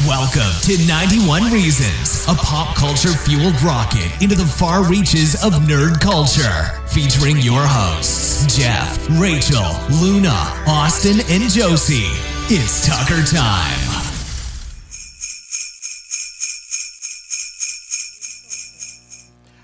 Welcome to 91 Reasons, a pop culture fueled rocket into the far reaches of nerd culture. Featuring your hosts, Jeff, Rachel, Luna, Austin, and Josie. It's Tucker time.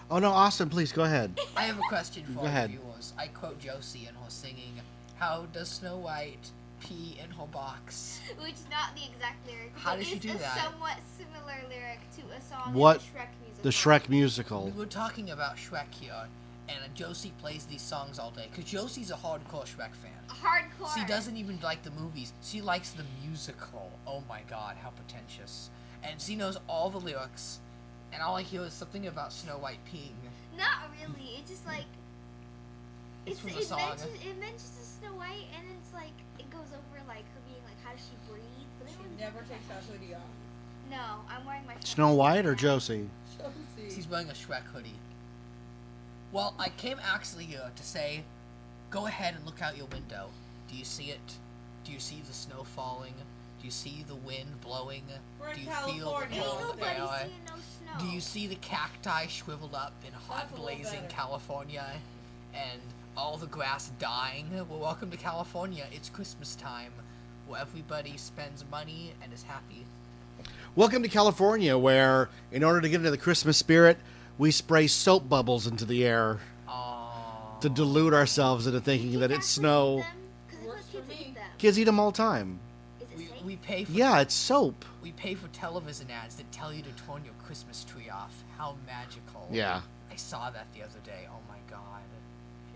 Oh no, Austin, please go ahead. I have a question for Go ahead. viewers. I quote Josie in her singing, "How does Snow White pee in her box?" Which is not the exact lyric. How does she do It's that? a somewhat similar lyric to a song What? in the Shrek musical. The Shrek musical. We were talking about Shrek here, and Josie plays these songs all day, because Josie's a hardcore Shrek fan. Hardcore. She doesn't even like the movies. She likes the musical. Oh my god, how pretentious. And she knows all the lyrics, and all I hear is something about Snow White peeing. Not really. It's just like It's from the song. It mentions the Snow White, and it's like it goes over like her being like, how does she breathe? But She they don't never talk takes about that how she- hoodie off. No, I'm wearing my. Snow White or Josie? Josie. She's wearing a Shrek hoodie. Well, I came actually here to say, go ahead and look out your window. Do you see it? Do you see the snow falling? Do you see the wind blowing? We're in Do you California. feel the Ain't cold nobody air? seeing no snow. Do you see the cacti shriveled up in hot, That's a little blazing better. California? And all the grass dying? Well, welcome to California. It's Christmas time, where everybody spends money and is happy. Welcome to California, where in order to get into the Christmas spirit, we spray soap bubbles into the air Aww. to delude ourselves into thinking that it's snow. Because Works for kids me. eat them. Kids eat them all the time. Is it safe? We pay for Yeah, it's soap. We pay for television ads that tell you to turn your Christmas tree off. How magical. Yeah. I saw that the other day. Oh my god.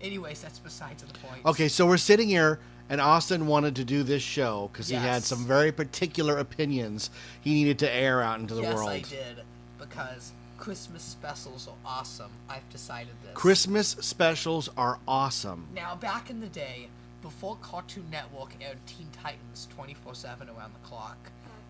Anyways, that's besides the point. Okay, so we're sitting here, and Austin wanted to do this show because he had Yes. some very particular opinions he needed to air out into the yes, world. I did. Because Christmas specials are awesome. I've decided this. Christmas specials are awesome. Now, back in the day, before Cartoon Network aired Teen Titans 24/7 around the clock,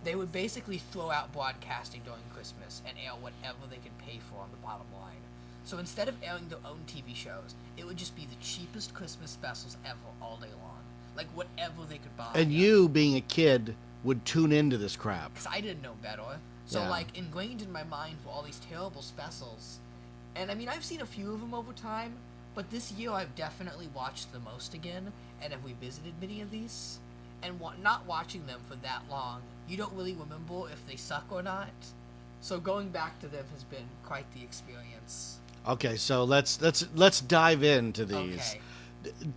they would basically throw out broadcasting during Christmas and air whatever they could pay for on the bottom line. So instead of airing their own TV shows, it would just be the cheapest Christmas specials ever all day long. Like whatever they could buy. And you, being a kid, would tune into this crap. Because I didn't know better. So, Yeah. like, ingrained in my mind were all these terrible specials. And, I mean, I've seen a few of them over time, but this year I've definitely watched the most again, and have revisited many of these. And not watching them for that long, you don't really remember if they suck or not. So going back to them has been quite the experience. Okay, so let's dive into these. Okay,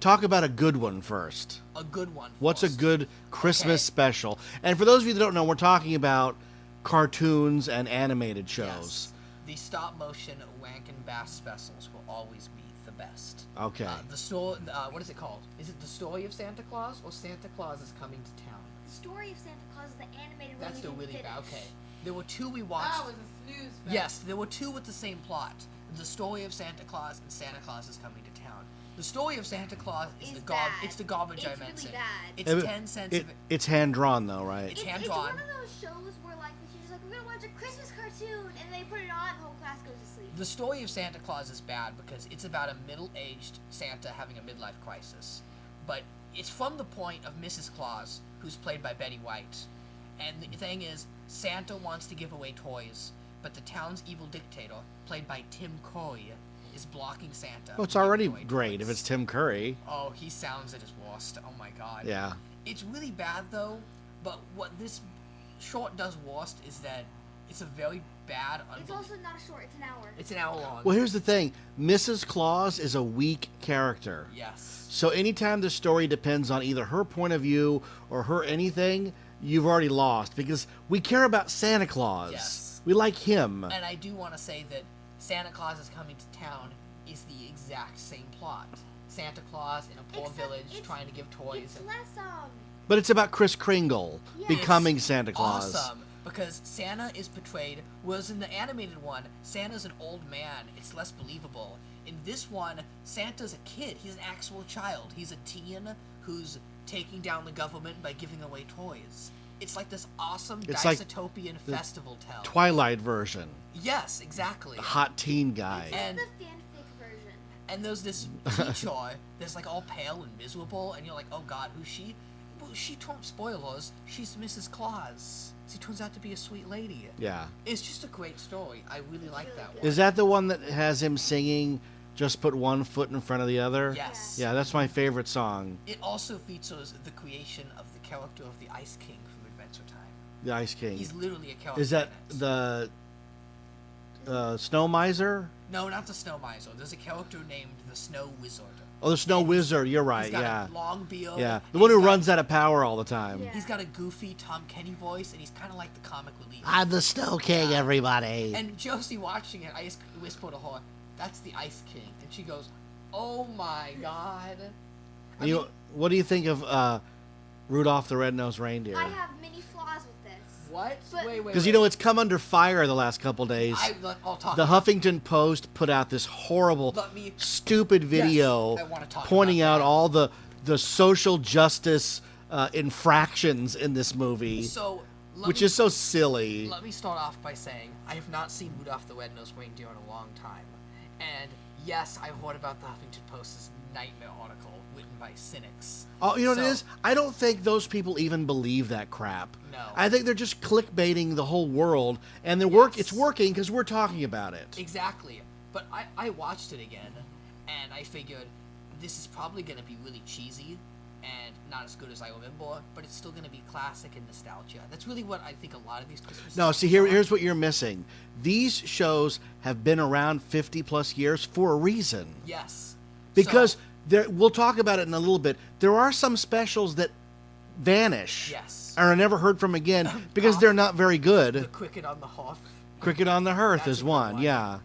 Talk about a good one first. a good one. What's a first. good Christmas Okay. special? And for those of you that don't know, we're talking about cartoons and animated shows. Yes. The stop-motion Rankin Bass specials will always be the best. Okay. What is it called? Is it The Story of Santa Claus or Santa Claus is Coming to Town? The story of Santa Claus is the animated one. That's we the didn't really bad. finish. Okay. There were two we watched. That was a snooze fest. Yes, there were two with the same plot. The Story of Santa Claus and Santa Claus is Coming to Town. The Story of Santa Claus is It's the bad. it's the garbage I It's really mentioned. bad. It's It- 10 cents it- of it. it's hand drawn though, right? It's It's hand-drawn. one of those shows where like the teacher's like, we're gonna watch a Christmas cartoon, and they put it on, and the whole class goes to sleep. The Story of Santa Claus is bad because it's about a middle-aged Santa having a midlife crisis. But it's from the point of Mrs. Claus, who's played by Betty White. And the thing is, Santa wants to give away toys, but the town's evil dictator, played by Tim Curry, is blocking Santa. Oh, it's from giving already away great toys. if it's Tim Curry. Oh, he sounds at his worst. Oh my god. Yeah. It's really bad though, but what this short does worst is that it's a very bad, It's also not short. It's an hour. It's an hour long. Well, here's the thing. Mrs. Claus is a weak character. Yes. So anytime the story depends on either her point of view or her anything, you've already lost because we care about Santa Claus. Yes. We like him. And I do want to say that Santa Claus is Coming to Town is the exact same plot. Santa Claus in a poor Except village it's- trying to give toys. It's And less But it's about Kris Kringle Yes. becoming Santa Claus. awesome because Santa is portrayed, whereas in the animated one, Santa's an old man. It's less believable. In this one, Santa's a kid. He's an actual child. He's a teen who's taking down the government by giving away toys. It's like this awesome It's like dystopian the festival tale. Twilight version. Yes, exactly. Hot teen guy. It's And- the fanfic version. And there's this teacher that's like all pale and miserable, and you're like, oh god, who's she? Well, spoilers, she's Mrs. Claus. She turns out to be a sweet lady. Yeah. It's just a great story. I really like that one. Is that the one that has him singing "Just Put One Foot in Front of the Other"? Yes. Yeah, that's my favorite song. It also features the creation of the character of the Ice King from Adventure Time. The Ice King. He's literally a character. Is that in it. the Snow Miser? No, not the Snow Miser. There's a character named the Snow Wizard. Oh, the Snow Wizard. You're right. He's got Yeah. a long beard. Yeah. The and one who he's got- runs out of power all the time. Yeah. He's got a goofy Tom Kenny voice, and he's kind of like the comic relief. I'm the Snow King, everybody. And Josie watching it, I just whisper to her, "That's the Ice King," and she goes, "Oh my God!" What do you think of Rudolph the Red-Nosed Reindeer? I have many flaws with this. What? But- Wait. Because it's come under fire the last couple days. I'll talk. The about Huffington Post put out this horrible, Let me- stupid video I wanna talk pointing about out that. all the social justice infractions in this movie, So, which is so silly. Let me start off by saying I have not seen Rudolph the Red-Nosed Reindeer in a long time, and yes, I heard about the Huffington Post's nightmare article written by cynics. Oh, you know what it So- is? I don't think those people even believe that crap. No. I think they're just clickbaiting the whole world, and Yes. it's working because we're talking about it. Exactly. But I watched it again, and I figured this is probably going to be really cheesy and not as good as I remember, but it's still going to be classic and nostalgia. That's really what I think a lot of these Christmas No, shows see, are. here's what you're missing. These shows have been around 50 plus years for a reason. Yes. Because So, we'll talk about it in a little bit. There are some specials that vanish. Yes. Or are never heard from again because they're not very the good. Cricket on the Hearth. Cricket on the Hearth That's is a good one, one. yeah.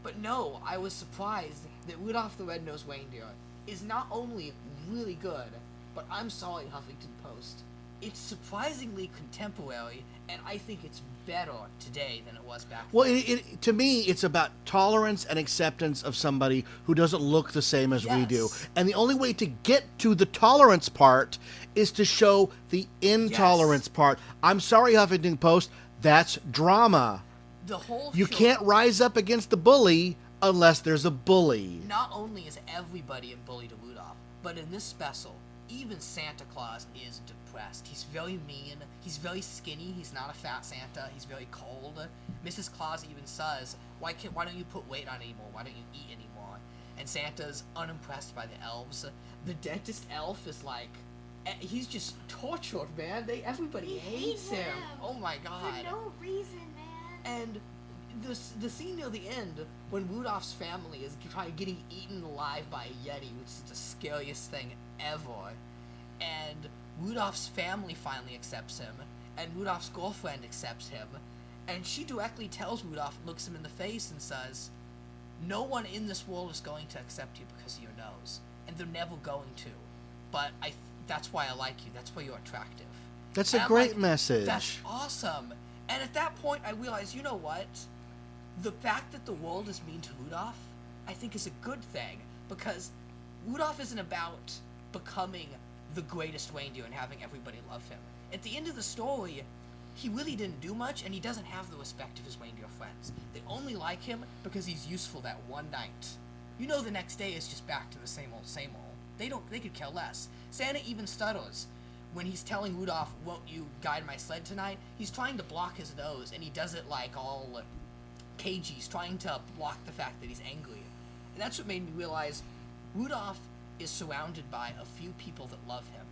But no, I was surprised that Rudolph the Red-Nosed Reindeer is not only really good, but I'm sorry, Huffington Post, it's surprisingly contemporary, and I think it's better today than it was back Well, then. to me, it's about tolerance and acceptance of somebody who doesn't look the same as we do. Yes. And the only way to get to the tolerance part is to show the intolerance part. I'm sorry, Huffington Post, that's drama. The whole You show, can't rise up against the bully unless there's a bully. not only is everybody a bully to Rudolph, but in this special, even Santa Claus is depressed. He's very mean. He's very skinny. He's not a fat Santa. He's very cold. Mrs. Claus even says, why don't you put weight on anymore? Why don't you eat anymore? And Santa's unimpressed by the elves. The dentist elf is like, he's just tortured, man. Everybody He hates hates him. him. Oh my God. For no reason, man. And the scene near the end when Rudolph's family is getting eaten alive by a Yeti, which is the scariest thing ever. And Rudolph's family finally accepts him, and Rudolph's girlfriend accepts him, and she directly tells Rudolph, looks him in the face, and says, "No one in this world is going to accept you because of your nose, and they're never going to. But that's why I like you. That's why you're attractive." That's And a I'm great like, message. That's awesome. And at that point, I realized, you know what? The fact that the world is mean to Rudolph, I think is a good thing, because Rudolph isn't about becoming the greatest reindeer and having everybody love him. At the end of the story, he really didn't do much, and he doesn't have the respect of his reindeer friends. They only like him because he's useful that one night. You know, the next day is just back to the same old, same old. They could care less. Santa even stutters when he's telling Rudolph, "Won't you guide my sled tonight?" He's trying to block his nose, and he does it like all cagey. He's trying to block the fact that he's angry. And that's what made me realize Rudolph is surrounded by a few people that love him.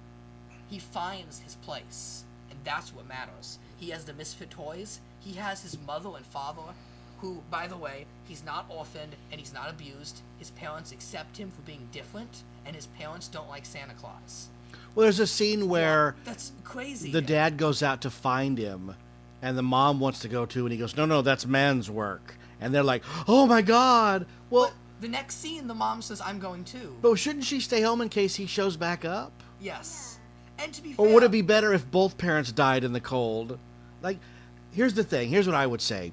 He finds his place, and that's what matters. He has the misfit toys. He has his mother and father, who, by the way, he's not orphaned and he's not abused. His parents accept him for being different, and his parents don't like Santa Claus. Well, there's a scene where That's crazy. the dad goes out to find him, and the mom wants to go too, and he goes, "No, that's man's work." And they're like, "Oh my God!" Well, But the next scene, the mom says, "I'm going too." but shouldn't she stay home in case he shows back up? Yes. And to be fair, Or would it be better if both parents died in the cold? Like, here's the thing. Here's what I would say.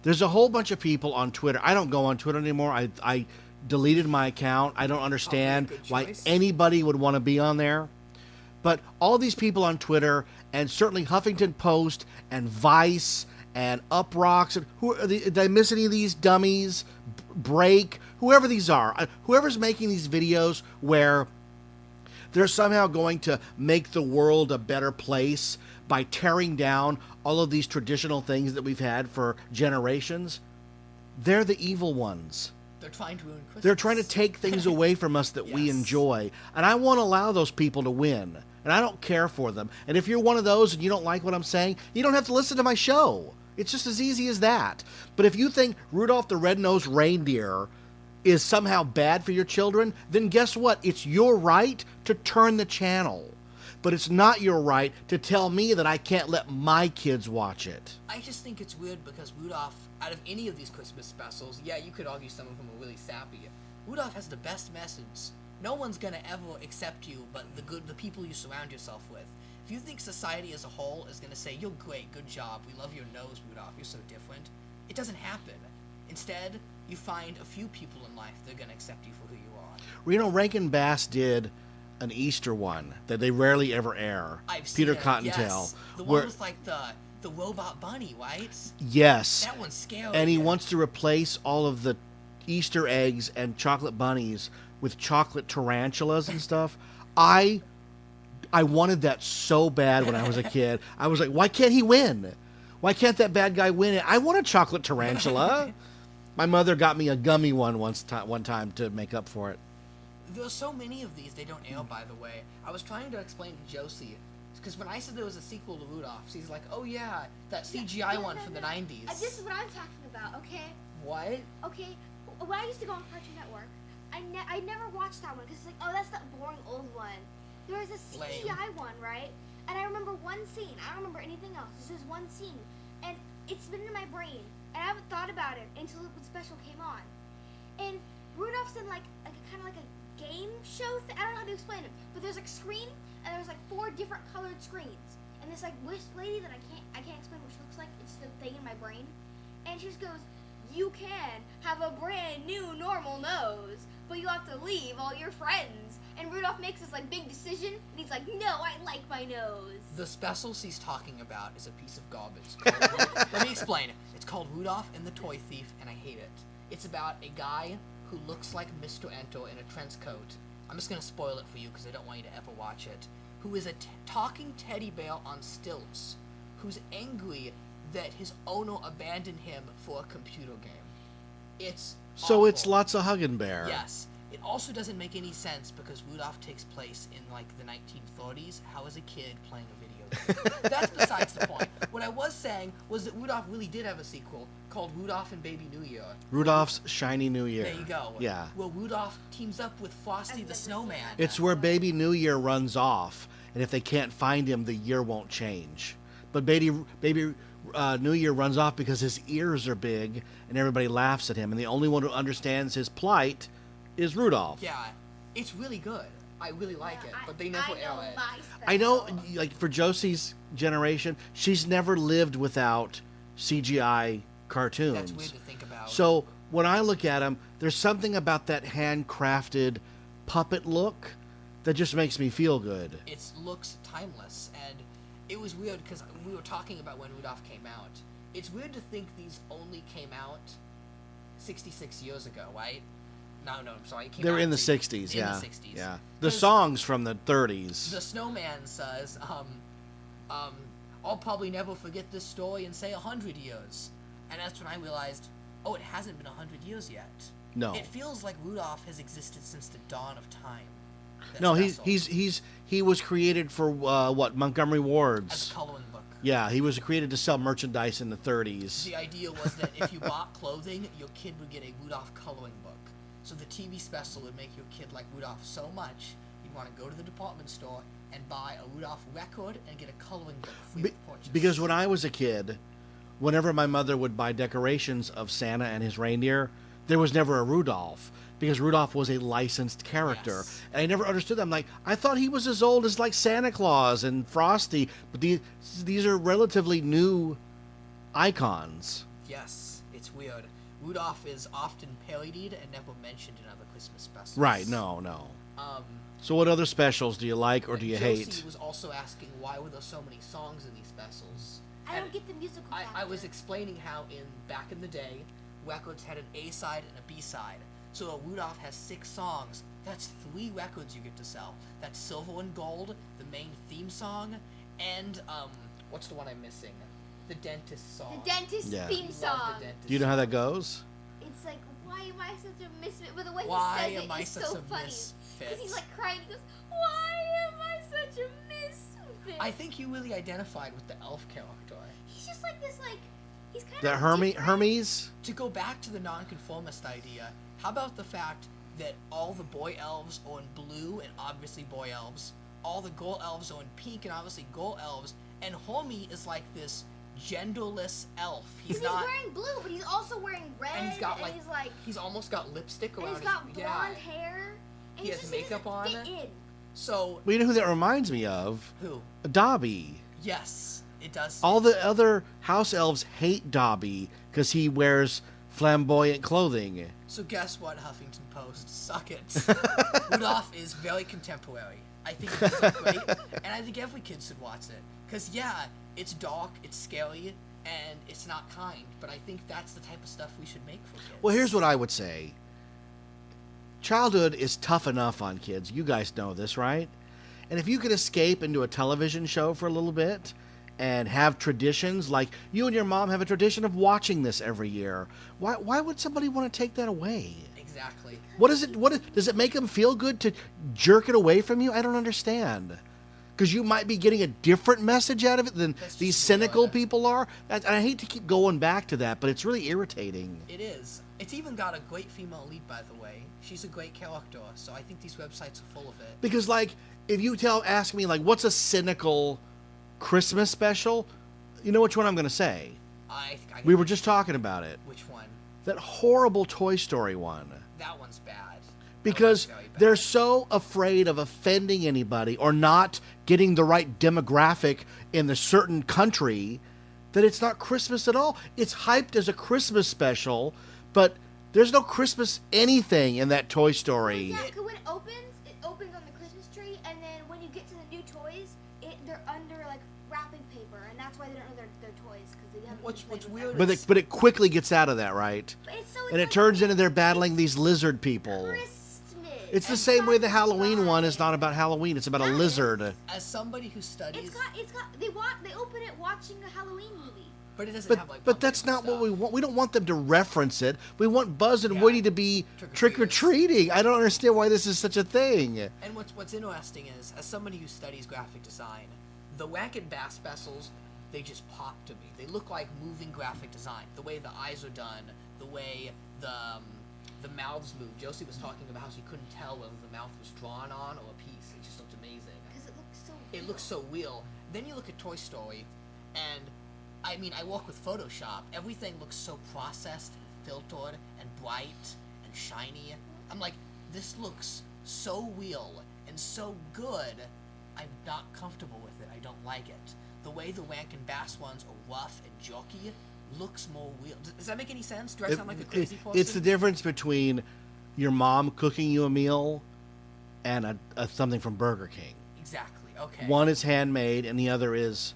There's a whole bunch of people on Twitter. I don't go on Twitter anymore. I deleted my account. I don't understand good why choice. anybody would want to be on there. But all these people on Twitter, and certainly Huffington Post and Vice and Uprocks, and did I miss any of these dummies? Break, whoever these are, whoever's making these videos where they're somehow going to make the world a better place by tearing down all of these traditional things that we've had for generations, they're the evil ones. They're trying to ruin Christmas. They're trying to take things away from us that we enjoy. And I won't allow those people to win. And I don't care for them. And if you're one of those and you don't like what I'm saying, you don't have to listen to my show. It's just as easy as that. But if you think Rudolph the Red-Nosed Reindeer is somehow bad for your children, then guess what? It's your right to turn the channel. But it's not your right to tell me that I can't let my kids watch it. I just think it's weird because Rudolph, out of any of these Christmas specials, yeah, you could argue some of them are really sappy. Rudolph has the best message. No one's gonna ever accept you but the people you surround yourself with. If you think society as a whole is gonna say, you're great, good job, we love your nose, Rudolph, you're so different, it doesn't happen. Instead, you find a few people in life that are gonna accept you for who you are. Well, you know, Rankin Bass did an Easter one that they rarely ever air. I've seen Peter it, Cottontail. yes. The one with like the robot bunny, right? Yes. That one's scary. And he wants to replace all of the Easter eggs and chocolate bunnies with chocolate tarantulas and stuff. I wanted that so bad when I was a kid. I was like, why can't he win? Why can't that bad guy win it? I want a chocolate tarantula. My mother got me a gummy one one time to make up for it. There's so many of these they don't air, by the way. I was trying to explain to Josie, because when I said there was a sequel to Rudolph, she's like, oh yeah, that CGI one from the 90s. This is what I'm talking about, okay? What? Okay, when I used to go on Cartoon Network, I never watched that one, because it's like, oh, that's that boring old one. There was a CGI one, right? And I remember one scene. I don't remember anything else. It's just one scene. And it's been in my brain, and I haven't thought about it until the special came on. And Rudolph's in like a kind of like a game show I don't know how to explain it, but there's like screen, and there's like 4 different colored screens, and this like wish lady that I can't explain what she looks like. It's the thing in my brain, and she just goes, you can have a brand new normal nose, but you have to leave all your friends. And Rudolph makes this like big decision, and he's like, no, I like my nose. The special she's talking about is a piece of garbage. Let me explain. It's called Rudolph and the Toy Thief, and I hate it. It's about a guy who looks like Mr. Ento in a trench coat. I'm just going to spoil it for you because I don't want you to ever watch it. Who is a talking teddy bear on stilts, who's angry that his owner abandoned him for a computer game. It's So awful. it's lots of Huggin' Bear. Yes. It also doesn't make any sense because Rudolph takes place in like the 1930s. How is a kid playing a video game? That's besides the point. What I was saying was that Rudolph really did have a sequel called Rudolph and Baby New Year. Rudolph's Shiny New Year. There you go. Yeah. Well, Rudolph teams up with Frosty the Snowman. It's where Baby New Year runs off, and if they can't find him, the year won't change. But Baby New Year runs off because his ears are big, and everybody laughs at him, and the only one who understands his plight is Rudolph. Yeah, it's really good. I really like it, but they never air it. I know, like, for Josie's generation, she's never lived without CGI cartoons. That's weird to think about. So when I look at them, there's something about that handcrafted puppet look that just makes me feel good. It looks timeless, and it was weird because we were talking about when Rudolph came out. It's weird to think these only came out 66 years ago, right? No, I'm sorry. They're in the 60s, yeah. In the 60s. Yeah. The song's from the 30s. The snowman says, I'll probably never forget this story in, say, 100 years. And that's when I realized, oh, it hasn't been 100 years yet. No. It feels like Rudolph has existed since the dawn of time. No, he was created for, Montgomery Ward's. As a coloring book. Yeah, he was created to sell merchandise in the 30s. The idea was that if you bought clothing, your kid would get a Rudolph coloring book. So the TV special would make your kid like Rudolph so much, you'd want to go to the department store and buy a Rudolph record and get a coloring book free with purchase. Because when I was a kid, whenever my mother would buy decorations of Santa and his reindeer, there was never a Rudolph. Because Rudolph was a licensed character. Yes. And I never understood that. I'm like, I thought he was as old as like Santa Claus and Frosty. But these are relatively new icons. Yes, it's weird. Rudolph is often parodied and never mentioned in other Christmas specials. Right, no. So what other specials do you like or do you hate? Josie was also asking why were there so many songs in these specials. I don't get the musical factor. I was explaining how back in the day, records had an A side and a B side. So Rudolph has 6 songs. That's 3 records you get to sell. That's Silver and Gold, the main theme song, and what's the one I'm missing? The Dentist song. The Dentist theme Love song. the Dentist Do you know how that song. goes? It's like, why am I such a misfit? But the way Why he says am I it is such so a funny. misfit? Because he's like crying. He goes, why am I such a misfit? I think you really identified with the elf character. He's just like this, like, he's kind That of Hermes? To go back to the nonconformist idea, how about the fact that all the boy elves are in blue and obviously boy elves, all the girl elves are in pink and obviously girl elves, and Homie is like this genderless elf. He's Because not. he's wearing blue, but he's also wearing red, And he's got like, he's he's almost got lipstick and around he's got his blonde hair. And He he's has just, makeup he doesn't on. fit in. So Well, you know who that reminds me of? who? Dobby. Yes, it does. All the other house elves hate Dobby because he wears flamboyant clothing. So guess what, Huffington Post? Suck it. Rudolph is very contemporary. I think it's great, and I think every kid should watch it. Because, yeah, it's dark, it's scary, and it's not kind, but I think that's the type of stuff we should make for kids. Well, here's what I would say. Childhood is tough enough on kids. You guys know this, right? And if you could escape into a television show for a little bit and have traditions, like you and your mom have a tradition of watching this every year, why would somebody want to take that away? Exactly. Does it make them feel good to jerk it away from you? I don't understand. Because you might be getting a different message out of it than That's these just cynical weird. people are. I hate to keep going back to that, but it's really irritating. It is. It's even got a great female lead, by the way. She's a great character, so I think these websites are full of it. Because, like, if you ask me, like, what's a cynical Christmas special? You know which one I'm going to say. We were just talking about it. Which one? That horrible Toy Story one. That one's bad. Because That one's very bad. they're so afraid of offending anybody or not getting the right demographic in the certain country that it's not Christmas at all. It's hyped as a Christmas special, but there's no Christmas anything in that Toy Story. Yeah, because when it opens on the Christmas tree, and then when you get to the new toys, they're under, like, wrapping paper, and that's why they don't know they're toys, because they haven't What's been played with weird them. But it quickly gets out of that, right? But it's And it turns into they're battling these lizard people. Christmas. It's the And same way the fun Halloween one is size. not about Halloween. It's about a Yeah, it lizard. is. As somebody who studies... They open it watching a Halloween movie. But it doesn't have, like, But that's pumpkins not and what we stuff. want. We don't want them to reference it. We want Buzz and Yeah. Woody to be trick-or-treating. I don't understand why this is such a thing. And what's interesting is, as somebody who studies graphic design, the Whack and Bass specials, they just pop to me. They look like moving graphic design. The way the eyes are done, the way the mouths move. Josie was talking about how she couldn't tell whether the mouth was drawn on or a piece. It just looked amazing. Because it looks so It looks so real. Then you look at Toy Story, and I mean, I work with Photoshop. Everything looks so processed and filtered and bright and shiny. I'm like, this looks so real and so good. I'm not comfortable with it. I don't like it. The way the Wank and Bass ones are rough and jerky looks more real. Does that make any sense? Do I sound like a crazy person? It's the difference between your mom cooking you a meal and something from Burger King. Exactly. Okay. One is handmade and the other is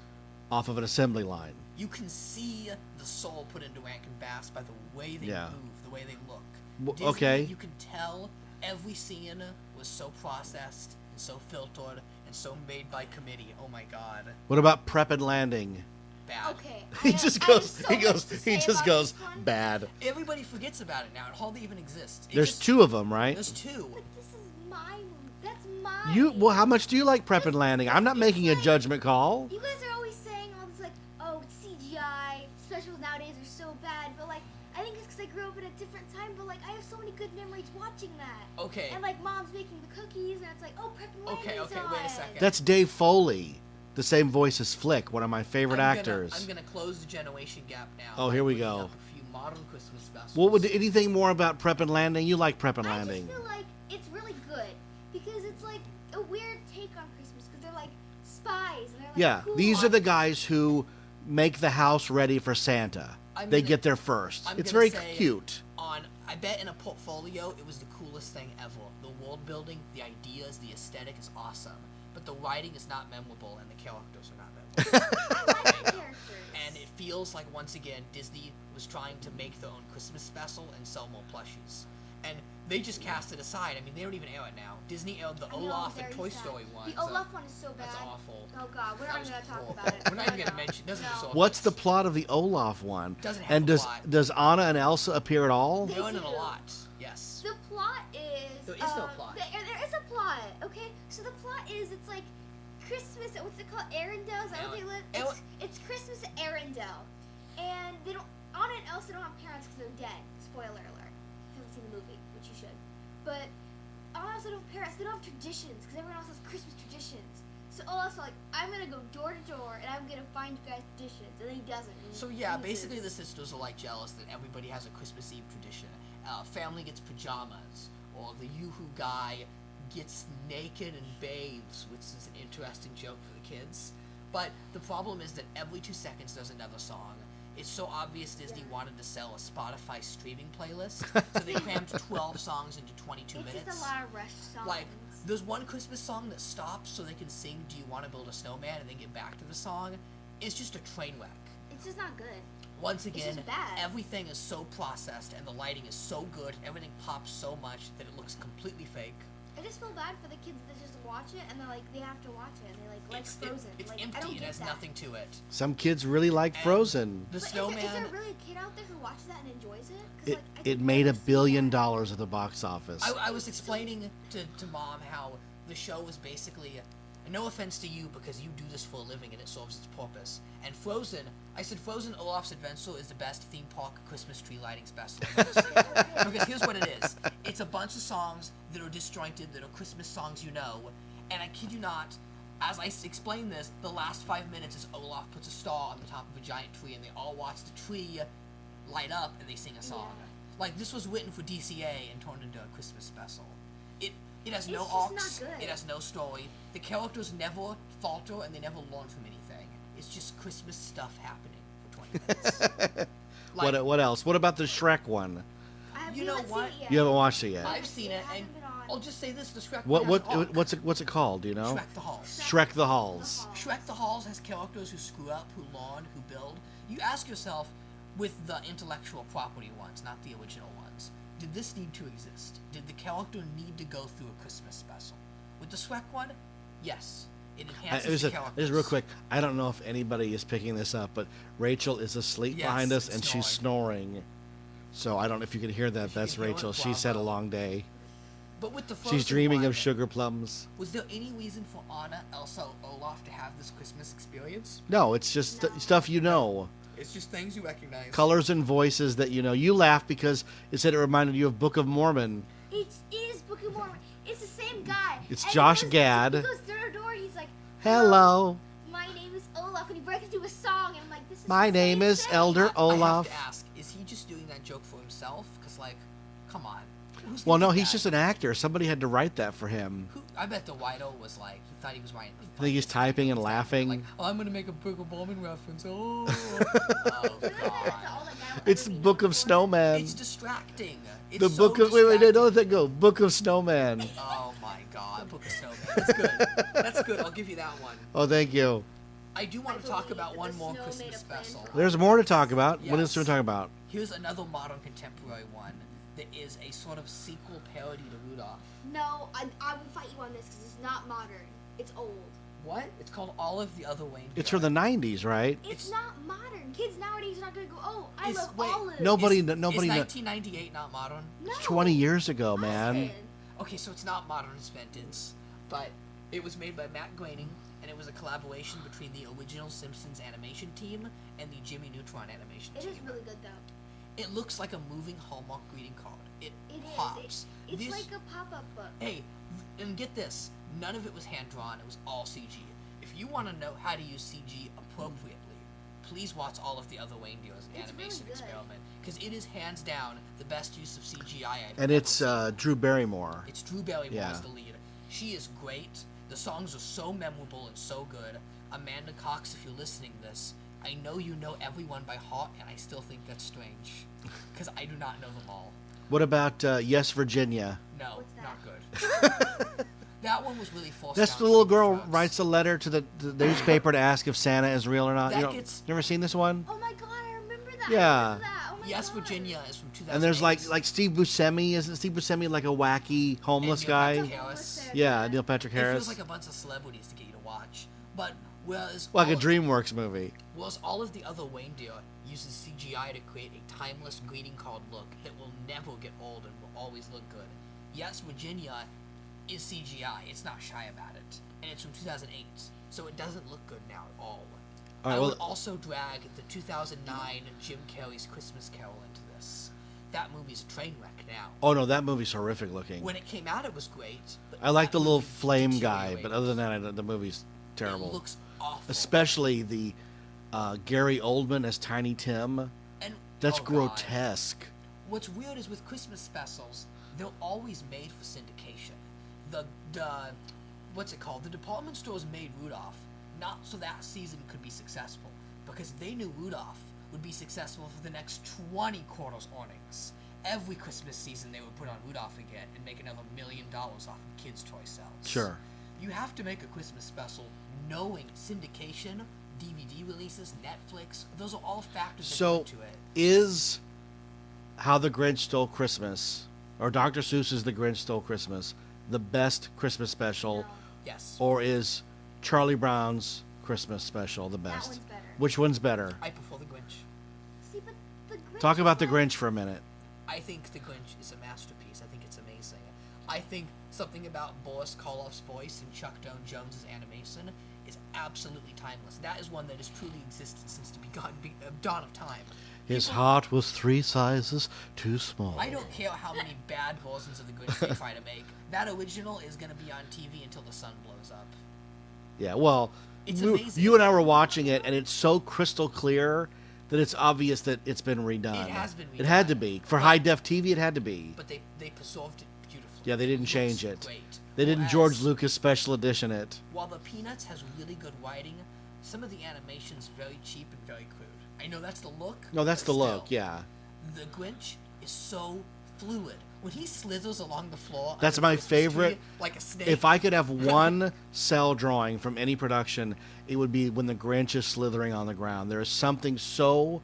off of an assembly line. You can see the soul put into Wank and Bass by the way they Yeah. move, the way they look. W- Disney, okay. You can tell every scene was so processed and so filtered and so made by committee. Oh my god. What about Prep and Landing? Bad. Okay. He I just have goes. so He much goes. to He say just about goes this one. bad. Everybody forgets about it now. It hardly even exists. There's 2 of them, right? There's 2. But this is my movie. That's mine. Well, how much do you like Prep and Landing? I'm not It's making a like- judgment call. You guys are always saying all this, like, oh, CGI specials nowadays are so bad, but, like, I think it's because I grew up in a different time, but, like, I have so many good memories watching that. Okay. And, like, mom's making the cookies, and it's like, oh, Prep and Okay, Landing's okay, wait a on. second. That's Dave Foley, the same voice as Flick, one of my favorite I'm actors. gonna close the generation gap now. Oh, by here we bringing go. up a few modern Christmas specials. What would anything more about Prep and Landing? You like Prep and I Landing? just feel like it's really good because it's like a weird take on Christmas because they're like spies and they're like Yeah, cool. these are the guys who make the house ready for Santa. I'm They gonna- get there first. I'm It's gonna very say cute. I bet in a portfolio, it was the coolest thing ever. The world building, the ideas, the aesthetic is awesome. But the writing is not memorable and the characters are not memorable. I like the characters. And it feels like, once again, Disney was trying to make their own Christmas special and sell more plushies. And they just cast it aside. I mean, they don't even air it now. Disney aired the Olaf and Toy Story one. The Olaf one is so bad. That's awful. Oh God, we're not even gonna talk about it. We're not even gonna mention. Doesn't deserve What's the this. plot of the Olaf one? Doesn't have And a plot. does Anna and Elsa appear at all? They They're in it a do. lot. Yes. The plot is. There is no plot. There is a plot. Okay, so the plot is it's like Christmas. What's it called? Arendelle. Is that what they live? It's Christmas at Arendelle, and they don't. Anna and Elsa don't have parents because they're dead. Spoiler alert. If you haven't seen the movie, which you should. But Anna and Elsa don't have parents. They don't have traditions because everyone else has Christmas traditions. So Olaf's like, I'm gonna go door to door and I'm gonna find you guys traditions, and then he doesn't. And So he yeah, loses. basically the sisters are like jealous that everybody has a Christmas Eve tradition. Family gets pajamas, or the Yoo-hoo guy gets naked and bathes, which is an interesting joke for the kids. But the problem is that every 2 seconds there's another song. It's so obvious Disney wanted to sell a Spotify streaming playlist, so they crammed 12 songs into 22 minutes. It's just a lot of rush songs. Like, there's one Christmas song that stops so they can sing Do You Want to Build a Snowman and then get back to the song. It's just a train wreck. It's just not good. Once again, just bad. everything is so processed and the lighting is so good, everything pops so much that it looks completely fake. I just feel bad for the kids that just watch it and they're like, they have to watch it and they like Frozen. It's like, I empty, don't it get has that. nothing to it. Some kids really like And Frozen. The But snowman. is there really a kid out there who watches that and enjoys it? 'Cause, like, I It think made I've $1 seen billion that. at the box office. I was explaining to Mom how the show was basically, no offense to you because you do this for a living and it serves its purpose. And Frozen, I said Frozen Olaf's Adventure is the best theme park Christmas tree lighting special I've ever seen. Because here's what it is. It's a bunch of songs that are disjointed, that are Christmas songs you know. And I kid you not, as I explain this, the last 5 minutes is Olaf puts a star on the top of a giant tree and they all watch the tree light up and they sing a song. Yeah. Like, this was written for DCA and turned into a Christmas special. It has no It's arcs, just not good. it has no story. The characters never falter and they never learn from anything. It's just Christmas stuff happening for 20 minutes. Like, What else? What about the Shrek one? You know what? It yet. You haven't watched it yet. I've seen it, and hasn't been on. I'll just say this: the Shrek. What one has arc. what's it called? Do you know? Shrek the Halls. Shrek the Halls. Shrek the Halls has characters who screw up, who learn, who build. You ask yourself, with the intellectual property ones, not the original ones, did this need to exist? Did the character need to go through a Christmas special? With the Shrek one, yes. It enhances the characters. Just real quick. I don't know if anybody is picking this up, but Rachel is asleep Yes, behind us it's and she's snoring. So I don't know if you can hear that. If you That's can hear it, Rachel. She's had a bravo. long day. But with the She's Frozen dreaming one, of sugar plums. Was there any reason for Anna, Elsa, or Olaf to have this Christmas experience? No, it's just stuff you know. It's just things you recognize. Colors and voices that you know. You laugh because it said it reminded you of Book of Mormon. It is Book of Mormon. It's the same guy. It's And Josh he goes, Gad. He goes door to door. He's like, Hello. My name is Olaf, and he breaks into a song, and I'm like, this is My the name same is thing. Elder I Olaf. have to ask, is he just doing that joke for himself? Because, like, come on. Who's Well, gonna no, do he's that? just an actor. Somebody had to write that for him. I bet the Whiteo was like, he thought he was writing. I think he's typing and laughing. Like, oh, I'm gonna make a Book of Mormon reference. Oh, Remember that? God. All that guy It's ever Book of before? Snowman. It's distracting. It's The so Book of wait, distracting. don't let that go. Book of Snowman. Oh my God, Book of Snowman. That's good. That's good. I'll give you that one. Oh, thank you. I do want I to talk believe about that one the more snow made Christmas a plan special. for There's more to talk about. What else Yes. are we talking about? Here's another modern contemporary one that is a sort of sequel parody to Rudolph. No, I will fight you on this because it's not modern. It's old. What? It's called Olive the Other Reindeer. It's from the 90s, right? It's not modern. Kids nowadays are not gonna go, oh, I Is- love wait, Olive. Nobody Is kn- 1998 not modern? No. 20 years ago, man. Listen. Okay, so it's not modern sentence, but it was made by Matt Groening, and it was a collaboration between the original Simpsons animation team and the Jimmy Neutron animation It team. is really good though. It looks like a moving Hallmark greeting card. It It is. pops. It's This- like a pop-up book. Hey, and get this, none of it was hand-drawn, it was all CG. If you want to know how to use CG appropriately, please watch all of the other reindeer as an It's really animation good. experiment, because it is hands down the best use of CGI I've And ever it's seen. Drew Barrymore. It's Drew Barrymore Yeah. as the lead. She is great. The songs are so memorable and so good. Amanda Cox, if you're listening to this, I know you know everyone by heart, and I still think that's strange, because I do not know them all. What about Yes, Virginia? No, What's that? not good. That one was really forced That's down the little people's girl throats. writes a letter to the newspaper to ask if Santa is real or not. That You know, gets- never seen this one? Oh my god, I remember that. Yeah. I remember that. Oh my Yes, God. Virginia is from 2008. And there's like Steve Buscemi. Isn't Steve Buscemi like a wacky homeless Neil guy? Patrick Harris. Yeah, Neil Patrick It Harris. feels like a bunch of celebrities to get you to watch. But whereas Like a all of- DreamWorks movie. Whereas all of the other reindeer uses CGI to create a timeless greeting card look that will never get old and will always look good. Yes, Virginia is CGI. It's not shy about it. And it's from 2008. So it doesn't look good now at all. All right, I well- would also drag the 2009 Jim Carrey's Christmas Carol into this. That movie's a train wreck now. Oh no, that movie's horrific looking. When it came out, it was great. But I like that the little movie flame guy, but deteriorated. other than that, the movie's terrible. It looks awful. Especially the Gary Oldman as Tiny Tim. And, That's oh, God. grotesque. What's weird is with Christmas specials, they're always made for syndication. The what's it called? The department stores made Rudolph not so that season could be successful, because they knew Rudolph would be successful for the next 20 quarters earnings. Every Christmas season they would put on Rudolph again and make another $1 million off of kids' toy sales. Sure. You have to make a Christmas special knowing syndication, DVD releases, Netflix. Those are all factors that go So, into it. is How the Grinch Stole Christmas, or Dr. Seuss's The Grinch Stole Christmas, the best Christmas special, No. Yes. or is Charlie Brown's Christmas special the That best? one's better. Which one's better? I prefer the Grinch. See, but the Grinch Talk is about the like- Grinch for a minute. I think the Grinch is a masterpiece. I think it's amazing. I think something about Boris Karloff's voice and Chuck Jones's animation is absolutely timeless. That is one that has truly existed since the dawn of time. His People- heart was 3 sizes too small. I don't care how many bad versions of the Grinch they try to make. That original is going to be on TV until the sun blows up. Yeah, well, It's amazing. you and I were watching it, and it's so crystal clear that it's obvious that it's been redone. It has been It had redone. to be. For But- high-def TV, it had to be. But they preserved it beautifully. Yeah, they didn't It change looks it. Great. They didn't Whereas, George Lucas special edition it. While the Peanuts has really good writing, some of the animation's very cheap and very crude. I know that's the look. No, that's but the look, still, yeah. The Grinch is so fluid. When he slithers along the floor, That's under the my Christmas tree favorite. like a snake. If I could have one cell drawing from any production, it would be when the Grinch is slithering on the ground. There is something so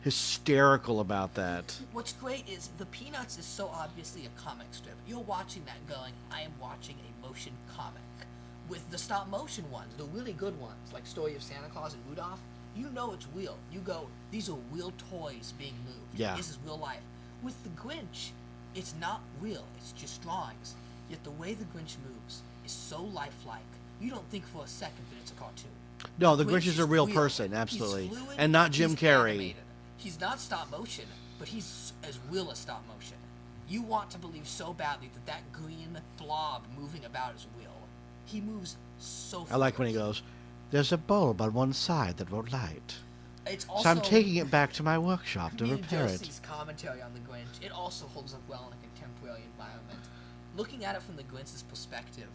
hysterical about that. What's great is the Peanuts is so obviously a comic strip. You're watching that going, I am watching a motion comic. With the stop motion ones, the really good ones, like Story of Santa Claus and Rudolph, you know it's real. You go, these are real toys being moved. Yeah. This is real life. With the Grinch, it's not real. It's just drawings. Yet the way the Grinch moves is so lifelike. You don't think for a second that it's a cartoon. No, the Grinch is a real real. person, He's absolutely. fluid, And not Jim he's Carrey. animated. He's not stop motion, but he's as real as stop motion. You want to believe so badly that that green blob moving about is real. He moves so I like when he fluid. goes, "There's a bulb on one side that won't light. It's also, So I'm taking it back to my workshop to me and repair it." Josie's commentary on the Grinch, it also holds up well in a contemporary environment. Looking at it from the Grinch's perspective,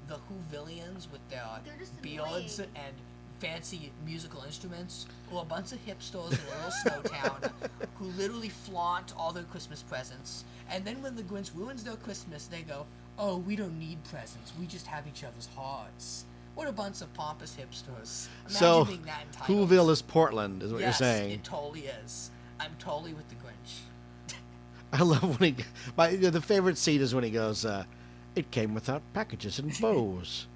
the Whovillians with their They're just beards annoying. and fancy musical instruments, or a bunch of hipsters in a little snow town who literally flaunt all their Christmas presents, and then when the Grinch ruins their Christmas, they go, "Oh, we don't need presents, we just have each other's hearts." What a bunch of pompous hipsters. Imagine So, being that entitled. Whoville is Portland, is what Yes, you're saying. it totally is. I'm totally with the Grinch. I love when the favorite scene is when he goes, "It came without packages and bows,"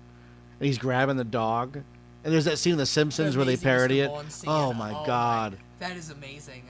and he's grabbing the dog. And there's that scene in The Simpsons The where they Amazing parody Mr. it. Bourne scene. Oh my God! That is amazing.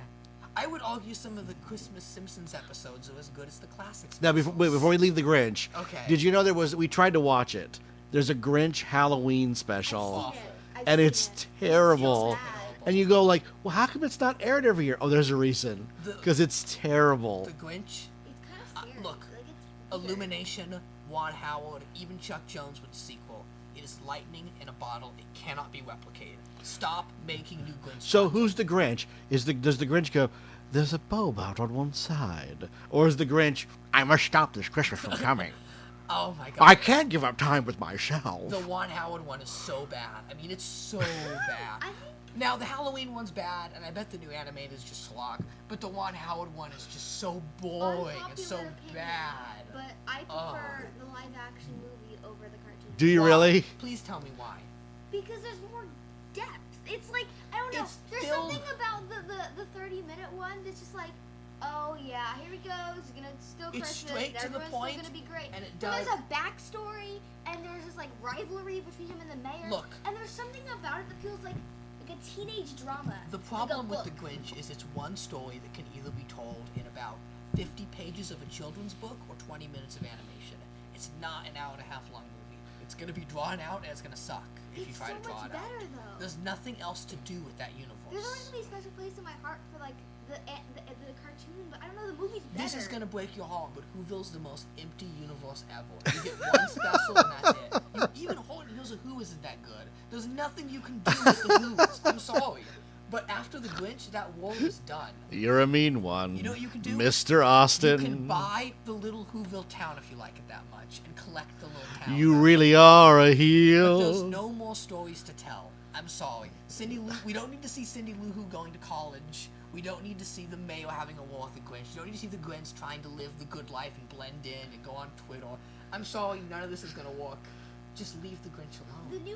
I would argue some of the Christmas Simpsons episodes are as good as the classics. Now, before we leave the Grinch, Okay. did you know we tried to watch it? There's a Grinch Halloween special, I've seen it. I've and seen it's it. terrible. It's so bad. And you go like, well, how come it's not aired every year? Oh, there's a reason. The- Because it's terrible. The Grinch, It's kind of scary. look, Like, it's weird. Illumination, Juan Howard, even Chuck Jones with the sequel. It is lightning in a bottle. It cannot be replicated. Stop making new Grinch. So content. who's the Grinch? Does the Grinch go, "There's a bulb out on one side," or is the Grinch, "I must stop this Christmas from coming. Oh my god. I can't give up time with myself"? The Juan Howard one is so bad. I mean, it's so bad. I think Now, the Halloween one's bad, and I bet the new animated is just slog. But the Juan Howard one is just so boring and so unpopular opinion, bad. But I Oh. prefer the live action movie over the cartoon. Do you Why? really? Please tell me why. Because there's more depth. it's like, I don't know. It's There's filled- something about the 30-minute one that's just like, oh yeah, here he goes. He's gonna still It's Christmas. straight to the Everyone's point, still gonna be great. and it But does- there's a backstory, and there's this like rivalry between him and the mayor. Look. And there's something about it that feels like a teenage drama. The like a problem with the book. Grinch is it's one story that can either be told in about 50 pages of a children's book or 20 minutes of animation. It's not an hour and a half long movie. It's going to be drawn out and it's going to suck if you It's try so to draw much it better, out. though. There's nothing else to do with that universe. There's always gonna be a special place in my heart for like the cartoon, but I don't know, the movie's better. This is going to break your heart, but Whoville's the most empty universe ever. You get one special and that's it. Even Hollywood Hills of Who isn't that good. There's nothing you can do with the Who's. I'm sorry. But after the Grinch, that world is done. You're a mean one. You know what you can do? Mr. Austin. You can buy the little Whoville town if you like it that much and collect the little town. You really are a But heel. there's no more stories to tell. I'm sorry. We don't need to see Cindy Lou Who going to college. We don't need to see the mayor having a war with the Grinch. You don't need to see the Grinch trying to live the good life and blend in and go on Twitter. I'm sorry, none of this is going to work. Just leave the Grinch alone. The new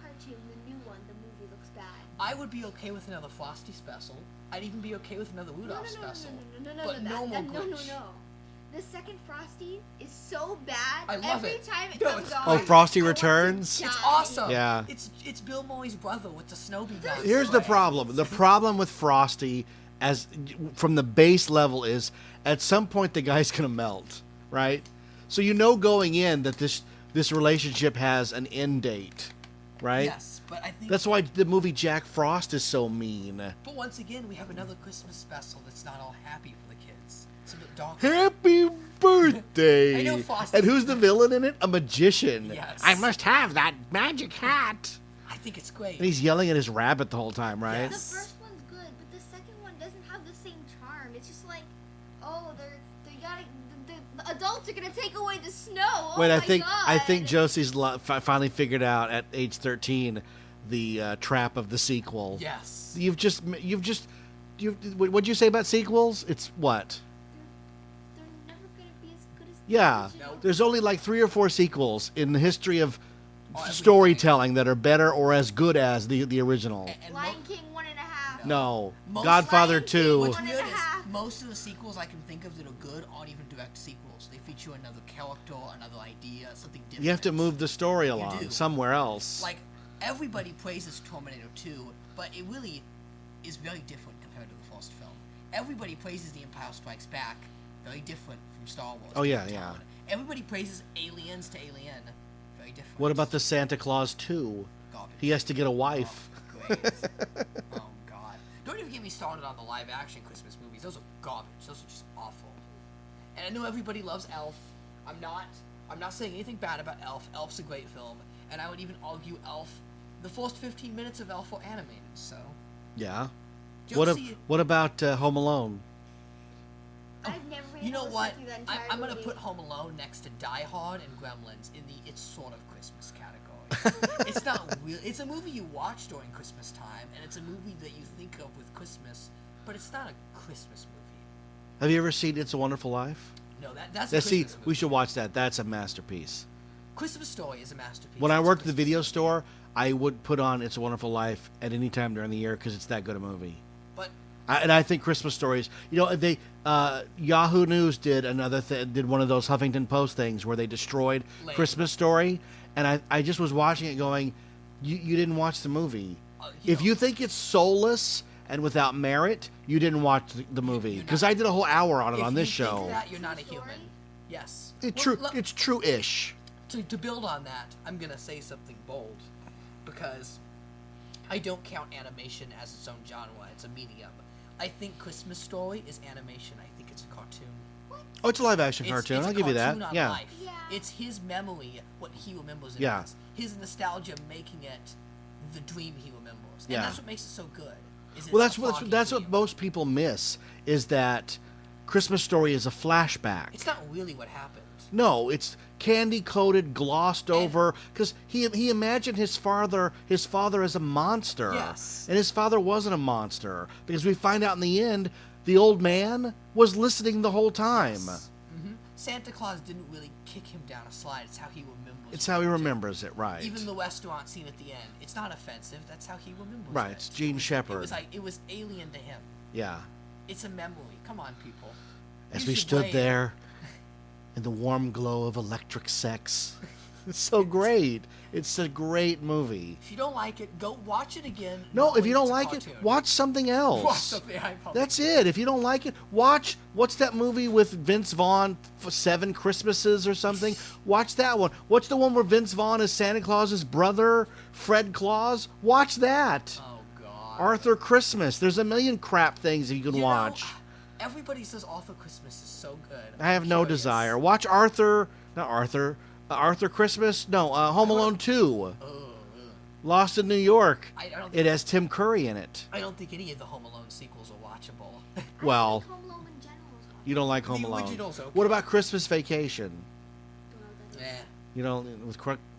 cartoon, the new one, the movie looks bad. I would be okay with another Frosty special. I'd even be okay with another Rudolph special. But no more Grinch. No. The second Frosty is so bad. I love Every it. time it No, comes it's on, Oh, Frosty I want to Returns? die. It's awesome. Yeah. It's Bill Murray's brother with the Snowbee gun. Here's the problem. The problem with Frosty, as from the base level, is at some point the guy's gonna melt, right? So you know going in that this relationship has an end date, right? Yes, but I think That's why the movie Jack Frost is so mean. But once again, we have another Christmas special that's not all happy for the kids. It's a bit darker. Happy birthday! I know Frosty's- And who's the villain in it? A magician. Yes. I must have that magic hat. I think it's great. And he's yelling at his rabbit the whole time, right? The Yes. first one's good, but the second one doesn't have the same charm. It's just like, oh, they gotta the adults are gonna take away the snow. Oh Wait, my I think God. Josie's finally figured out at age 13 the trap of the sequel. Yes. What'd you say about sequels? It's what? They're never gonna be as good as Yeah. the original. There's only like 3 or 4 sequels in the history of everything. storytelling that are better or as good as the original. And Lion King 1.5. No. Most Godfather Lion King 2. What's One weird and a half. is most of the sequels I can think of that are good aren't even direct sequels. They feature another character, another idea, something different. You have to move the story do. along somewhere else. Like, everybody praises Terminator 2, but it really is very different compared to the first film. Everybody praises The Empire Strikes Back, very different from Star Wars. Oh, yeah, different yeah. tone. Everybody praises Aliens to Alien, very different. What about the Santa Claus 2? Garbage. He has to get a wife. Oh, great. Oh, God. Don't even get me started on the live-action Christmas movies. Those are garbage. Those are just awful. And I know everybody loves Elf. I'm not saying anything bad about Elf. Elf's a great film. And I would even argue Elf, the first 15 minutes of Elf were animated, so... Yeah. Josie, What about Home Alone? I've never been you know able to what? sit through that entire I'm gonna movie. put Home Alone next to Die Hard and Gremlins in the it's sort of Christmas category. It's not real. It's a movie you watch during Christmas time, and it's a movie that you think of with Christmas, but it's not a Christmas movie. Have you ever seen It's a Wonderful Life? No, that's a Let's see. Christmas movie. We should watch that. That's a masterpiece. Christmas Story is a masterpiece. When I It's a worked at the Christmas video movie. store, I would put on It's a Wonderful Life at any time during the year because it's that good a movie. But And I think Christmas stories. You know, they Yahoo News did did one of those Huffington Post things where they destroyed Lame. Christmas Story, and I just was watching it going, you didn't watch the movie. If you think it's soulless and without merit, you didn't watch the movie you're because not- I did a whole hour on it if on this you think show. that, you're not a True human. story? Yes. It's Well, true. look, It's true-ish. to build on that, I'm gonna say something bold, because I don't count animation as its own genre. It's a medium. I think Christmas Story is animation. I think it's a cartoon. Oh, it's a live-action It's cartoon. a I'll give you that. cartoon on Yeah. life. Yeah. It's his memory, what he remembers it Yeah. as. His nostalgia making it the dream he remembers. Yeah. And that's what makes it so good. Is Well, it's a that's foggy what dream. most people miss is that Christmas Story is a flashback. It's not really what happened. No, it's candy coated, glossed over, because he imagined his father as a monster. Yes. And his father wasn't a monster because we find out in the end the old man was listening the whole time. Yes. Santa Claus didn't really kick him down a slide. It's how he remembers. It's how he remembers it, right? Even the restaurant scene at the end, it's not offensive. That's how he remembers it. Right, it's Gene Shepard. It was alien to him. Yeah. It's a memory. Come on, people. As Use we your stood brain. there in the warm glow of electric sex. It's so great. It's a great movie. If you don't like it, go watch it again. No, if knowing you don't it's a like it, cartoon. watch something else. Watch something I published. That's it. If you don't like it, watch, what's that movie with Vince Vaughn, Seven Christmases or something? Watch that one. What's the one where Vince Vaughn is Santa Claus's brother, Fred Claus? Watch that. Oh, God. Arthur Christmas. There's a million crap things that you can watch. Everybody says Arthur Christmas is so good. I have I'm no curious. desire. Watch Arthur Christmas? No, Home Alone 2. Lost in New York. I don't It think, has Tim Curry in it. I don't think any of the Home Alone sequels are watchable. Well, Home Alone in general is one. you don't like Home The Alone. original's okay. What about Christmas Vacation? Don't know what that is. You know, with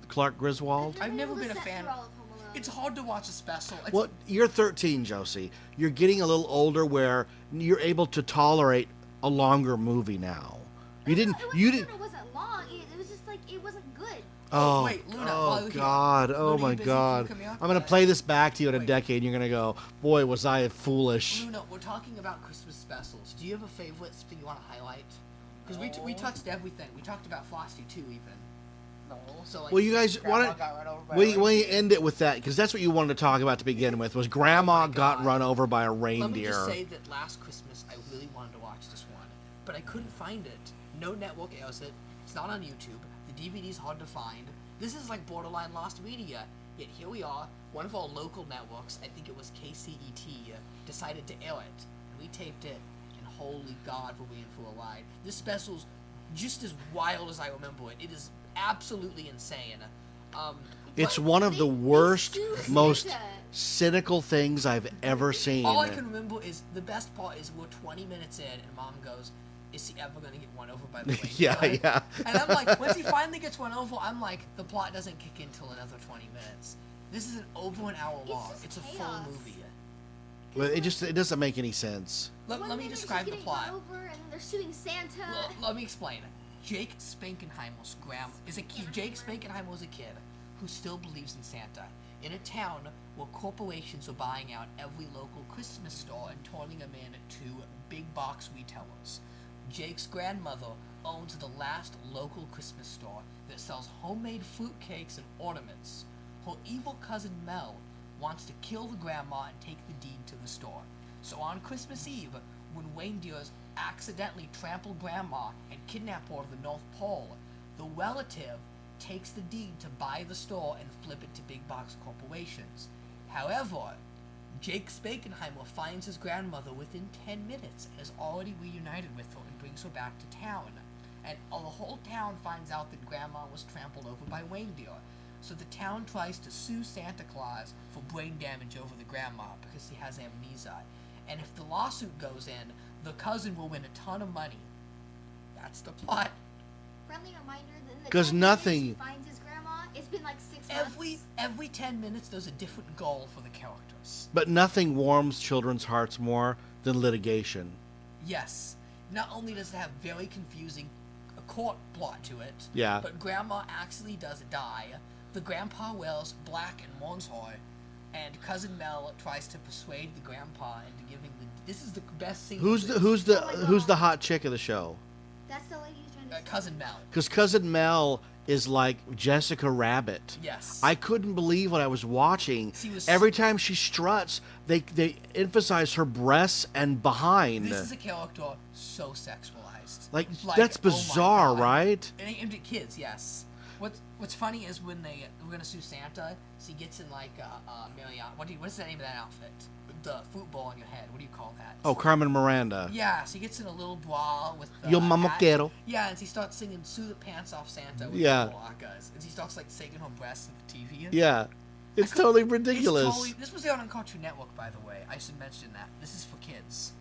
Clark Griswold? I've never been a able to sit fan. through all of Home Alone. It's hard to watch a special. It's, Well, you're 13, Josie. You're getting a little older where you're able to tolerate a longer movie now. You didn't. It wasn't long. It was just like it wasn't good. Oh, wait, Luna, oh while you're here. God, oh Luna, my you busy? God! Can you come here? I'm gonna play this back to you in a Wait. decade. And you're gonna go, boy, was I foolish. Luna, we're talking about Christmas specials. Do you have a favorite thing you want to highlight? Because we touched everything. We talked about Frosty too, even. No. So like, Well, you guys, Grandma why got run over by don't a why don't you reindeer. end it with that? Because that's what you wanted to talk about to begin with. Was Grandma got God. run over by a let me reindeer? just say that last Christmas I really wanted to watch this one, but I couldn't find it. No network airs it. It's not on YouTube. The DVD's hard to find. This is like borderline lost media. Yet here we are. One of our local networks, I think it was KCET, decided to air it, and we taped it. And holy God, were we in for a ride! This special's just as wild as I remember it. It is absolutely insane. It's but one of the worst, sued most Santa. cynical things I've ever seen. all I can remember is the best part is we're 20 minutes in, and Mom goes, "Is he ever gonna get run over by the reindeer?" Yeah, yeah. And I'm like, once he finally gets run over, I'm like, the plot doesn't kick in till another 20 minutes. This is over an hour It's long. just It's a full chaos. movie. Well, it doesn't make any sense. Let One me minute describe she's the getting plot. run over, and then they're suing Santa. Let me explain. Jake Spankenheimer's grandma is a kid. Jake Spankenheimer was a kid who still believes in Santa in a town where corporations are buying out every local Christmas store and turning them into big box retailers. Jake's grandmother owns the last local Christmas store that sells homemade fruitcakes and ornaments. Her evil cousin Mel wants to kill the grandma and take the deed to the store. So on Christmas Eve, when reindeers accidentally trample grandma and kidnap her to the North Pole, the relative takes the deed to buy the store and flip it to big box corporations. However, Jake Spakenheimer finds his grandmother within 10 minutes and is already reunited with her and brings her back to town. And the whole town finds out that grandma was trampled over by reindeer. So the town tries to sue Santa Claus for brain damage over the grandma because he has amnesia. And if the lawsuit goes in, the cousin will win a ton of money. That's the plot. Friendly reminder that in the 'Cause 10 minutes nothing- he finds his grandma, it's been like 6 months. Every 10 minutes there's a different goal for the characters. But nothing warms children's hearts more than litigation. Yes. Not only does it have very confusing court plot to it, Yeah. but grandma actually does die. The grandpa wears black and mourns her, and cousin Mel tries to persuade the grandpa into giving the. This is the best scene. Who's of the this. who's the Oh my who's the God. hot chick of the show? That's the lady who's trying to Cousin Mel? Because cousin Mel is like Jessica Rabbit. Yes. I couldn't believe what I was watching. She was- Every time she struts, they emphasize her breasts and behind. This is a character so sexualized. Like, that's bizarre, oh my God. right? And aimed at kids, yes. What's funny is when we're gonna sue Santa, she gets in like Marriott. What's the name of that outfit? The fruit bowl on your head. What do you call that? Oh, Carmen Miranda. Yeah, she gets in a little bra with the Yo mama hat. quiero. Yeah, and she starts singing "Sue the Pants Off Santa" with Yeah. the maracas, and she starts like shaking her breasts at the TV. Yeah. It's totally It's ridiculous. this was on Cartoon Network, by the way. I should mention that. This is for kids.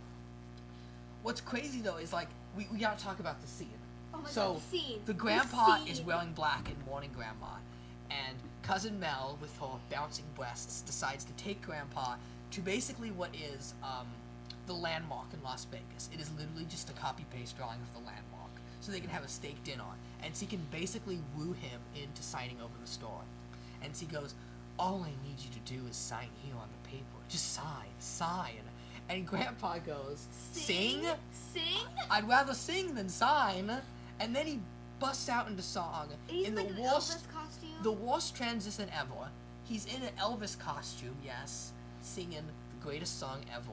What's crazy though is like we gotta talk about the scene. Oh my So God, the scene. the The grandpa scene. is wearing black and mourning grandma, and cousin Mel, with her bouncing breasts, decides to take grandpa to basically what is the landmark in Las Vegas. It is literally just a copy paste drawing of the landmark. so they can have a steak dinner. And she can basically woo him into signing over the store. And she goes, all I need you to do is sign here on the paper. Just sign. And Grandpa goes, sing? Sing? I'd rather sing than sign. And then he busts out into song. He's in like the an worst, Elvis costume. the worst transition ever. He's in an Elvis costume, yes, singing the greatest song ever.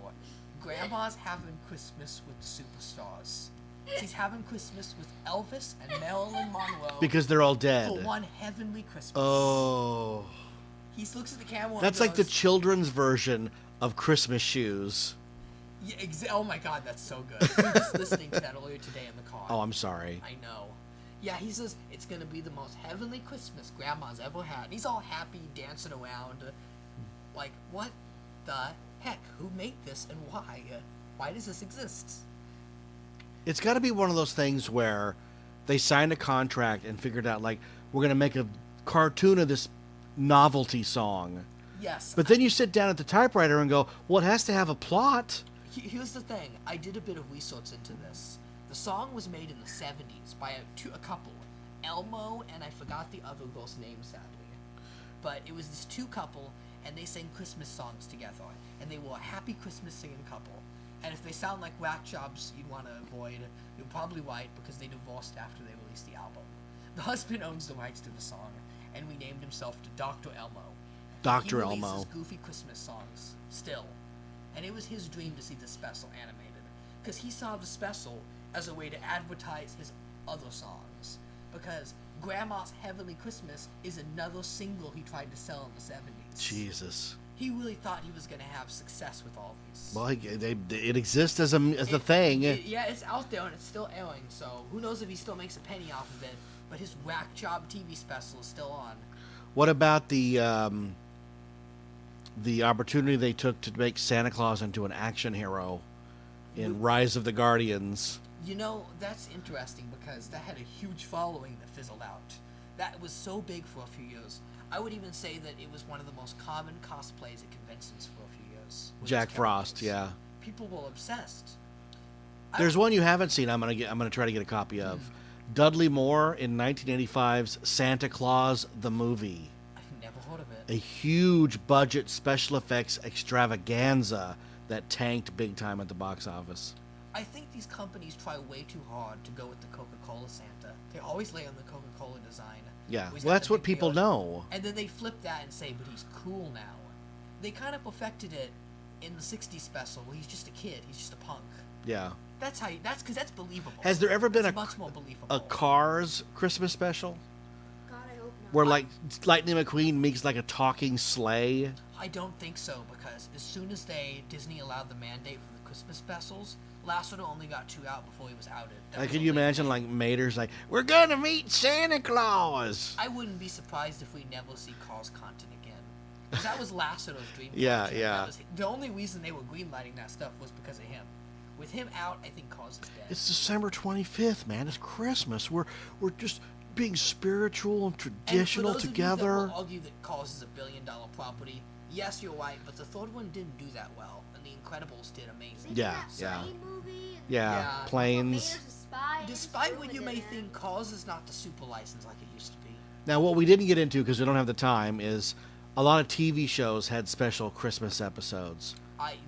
Grandma's having Christmas with the superstars. She's having Christmas with Elvis and Marilyn Monroe. Because they're all dead. For one heavenly Christmas. Oh. He looks at the camera and That's goes, like the children's version of Christmas shoes. Yeah, oh my god, that's so good. We were just listening to that earlier today in the car. Oh, I'm sorry. I know. Yeah, he says it's going to be the most heavenly Christmas Grandma's ever had. And he's all happy, dancing around. Like, what the heck? Who made this and why? Why does this exist? It's got to be one of those things where they signed a contract and figured out, like, we're going to make a cartoon of this novelty song. Yes. But then you sit down at the typewriter and go, well, it has to have a plot. Here's the thing. I did a bit of research into this. The song was made in the 70s by a couple, Elmo, and I forgot the other girl's name, sadly. But it was this two couple, and they sang Christmas songs together. And they were a happy Christmas singing couple. And if they sound like whack jobs you'd want to avoid, you're probably right, because they divorced after they released the album. The husband owns the rights to the song, and renamed himself to Dr. Elmo. Dr. He Elmo. releases goofy Christmas songs, still. And it was his dream to see the special animated, because he saw the special as a way to advertise his other songs. Because Grandma's Heavenly Christmas is another single he tried to sell in the 70s. Jesus. He really thought he was going to have success with all these. Well, it exists as a thing. Yeah, it's out there and it's still airing, so who knows if he still makes a penny off of it, but his whack job TV special is still on. What about the opportunity they took to make Santa Claus into an action hero in Rise of the Guardians? You know, that's interesting because that had a huge following that fizzled out. That was so big for a few years. I would even say that it was one of the most common cosplays at conventions for a few years. Jack Frost, yeah. People were obsessed. There's one you haven't seen. I'm gonna try to get a copy of. Dudley Moore in 1985's Santa Claus the Movie. I've never heard of it. A huge budget special effects extravaganza that tanked big time at the box office. I think these companies try way too hard to go with the Coca-Cola Santa. They always lay on the Coca-Cola design. Yeah, He's well, got that's the what big people beard. know. And then they flip that and say, but he's cool now. They kind of perfected it in the 60s special where he's just a kid. He's just a punk. Yeah. That's because that's believable. Has there ever been It's much more believable. a Cars Christmas special God, I hope not. where like Lightning McQueen makes like a talking sleigh? I don't think so because as soon as Disney allowed the mandate for the Christmas specials, Lasseter only got 2 out before he was outed. Like, can you imagine like Mater's like, we're gonna meet Santa Claus? I wouldn't be surprised if we never see Cars content again. Because that was Lasseter's dream. Yeah, project. yeah. That was, the only reason they were greenlighting that stuff was because of him. With him out, I think Cars is dead. It's December 25th, man. It's Christmas. We're just being spiritual and traditional and for those together. Of you that will argue that Cars is $1 billion property, yes, you're right, but the third one didn't do that well, and The Incredibles did amazing. They did Yeah, that yeah. plane movie and Yeah, Yeah. planes. Mater's a spy, and Despite just what you ruined may it, man. think, Cars is not the super license like it used to be. Now, what we didn't get into because we don't have the time is a lot of TV shows had special Christmas episodes.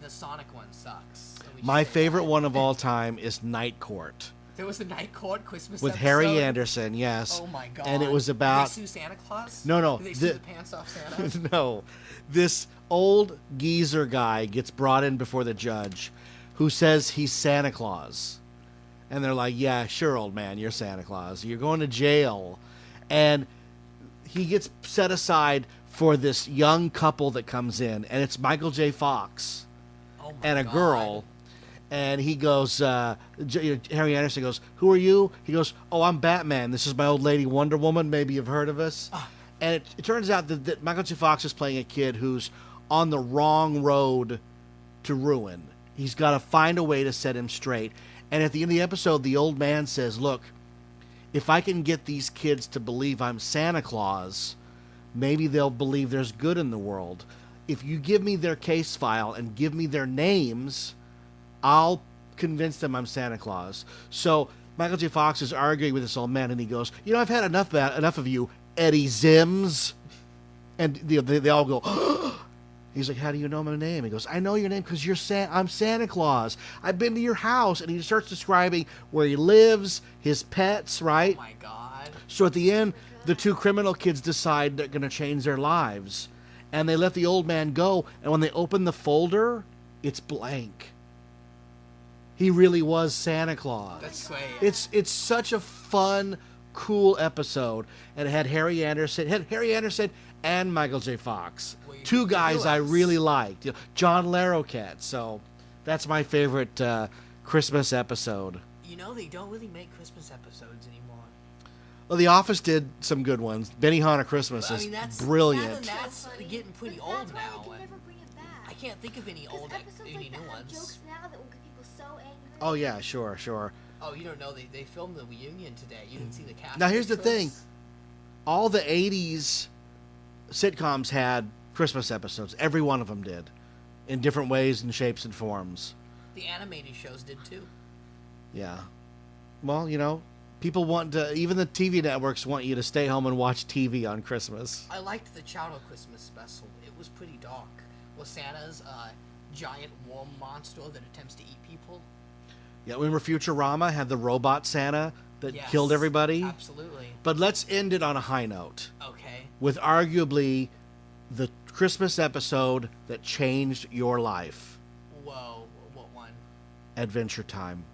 The Sonic one sucks. Let me just My say favorite that. one of all time is Night Court There was a Night Court Christmas with episode. Harry Anderson. Yes. Oh my god. And it was about Did they sue Santa Claus? No. Did they sue the pants off Santa? No. This old geezer guy gets brought in before the judge who says he's Santa Claus. And they're like, yeah, sure, old man, you're Santa Claus. You're going to jail. And he gets set aside for this young couple that comes in. And it's Michael J. Fox Oh my and a god. girl. And he goes, Harry Anderson goes, who are you? He goes, oh, I'm Batman. This is my old lady Wonder Woman. Maybe you've heard of us. And it turns out that Michael J. Fox is playing a kid who's on the wrong road to ruin. He's got to find a way to set him straight. And at the end of the episode, the old man says, look, if I can get these kids to believe I'm Santa Claus, maybe they'll believe there's good in the world. If you give me their case file and give me their names, I'll convince them I'm Santa Claus. So Michael J. Fox is arguing with this old man, and he goes, I've had enough of you, Eddie Zims. And they all go, He's like, how do you know my name? He goes, I know your name because I'm Santa Claus. I've been to your house. And he starts describing where he lives, his pets, right? Oh, my God. So at the end, the two criminal kids decide they're going to change their lives. And they let the old man go. And when they open the folder, it's blank. He really was Santa Claus. That's sweet. It's such a fun, cool episode. And it had Harry Anderson and Michael J. Fox. Well, Two guys I realize- really liked. John Larroquette. So that's my favorite Christmas episode. They don't really make Christmas episodes anymore. Well, The Office did some good ones. Benihana Christmas But, is that's brilliant. That's getting pretty But old that's why now. they can never bring it back. I can't think of any Episodes new have ones. jokes now that will get people so angry. Oh, yeah, sure. Oh, you don't know they filmed the reunion today. You didn't see the cast. Now, here's the pictures? thing. All the 80s sitcoms had Christmas episodes. Every one of them did. In different ways and shapes and forms. The animated shows did too. Yeah. Well, people want to, even the TV networks want you to stay home and watch TV on Christmas. I liked the Chowder Christmas special. It was pretty dark. Well, Santa's a giant worm monster that attempts to eat people. Yeah, remember Futurama had the robot Santa that Yes, killed everybody? Absolutely. But let's end it on a high note Okay. with arguably the Christmas episode that changed your life. Whoa. What one? Adventure Time.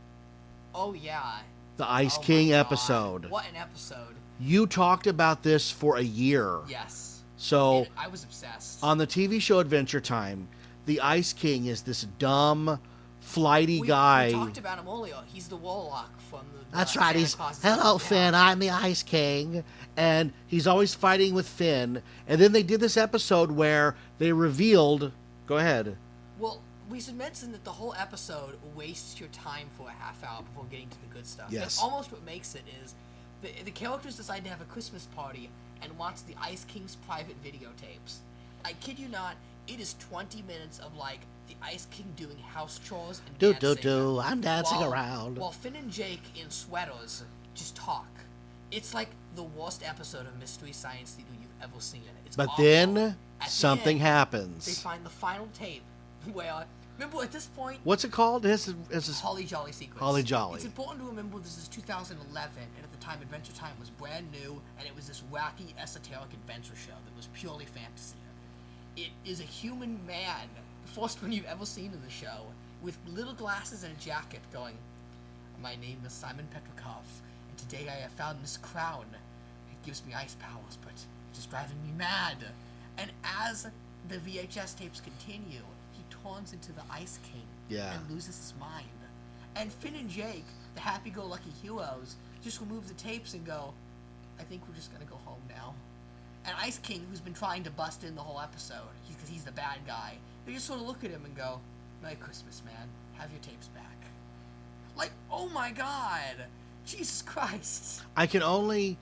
Oh, yeah. The Ice Oh my King God. episode. What an episode. You talked about this for a year. Yes. So And I was obsessed. on the TV show Adventure Time, the Ice King is this dumb, flighty guy. We talked about him earlier. He's the warlock from the. That's right. Santa He's, Claus's hello, House. Finn. I'm the Ice King. And he's always fighting with Finn. And then they did this episode where they revealed. Go ahead. Well, we should mention that the whole episode wastes your time for a half hour before getting to the good stuff. Yes. That's almost what makes it is the characters decide to have a Christmas party and watch the Ice King's private videotapes. I kid you not, it is 20 minutes of like the Ice King doing house chores and dancing. I'm dancing while- around. While Finn and Jake in sweaters just talk. It's like the worst episode of Mystery Science Theater you've ever seen. It's But awful. then At the something end, happens. They find the final tape where, remember at this point, What's it called? It's Holly Jolly sequence. Holly Jolly. It's important to remember this is 2011, and at the time Adventure Time was brand new, and it was this wacky, esoteric adventure show that was purely fantasy. It is a human man, the first one you've ever seen in the show, with little glasses and a jacket going, my name is Simon Petrikov, and today I have found this crown. It gives me ice powers, but it is driving me mad. And as the VHS tapes continue, he turns into the Ice King Yeah. and loses his mind. And Finn and Jake, the happy-go-lucky heroes, just remove the tapes and go, I think we're just going to go home now. And Ice King, who's been trying to bust in the whole episode, because he's the bad guy, they just sort of look at him and go, Merry Christmas, man. Have your tapes back. Like, oh my God! Jesus Christ! I can only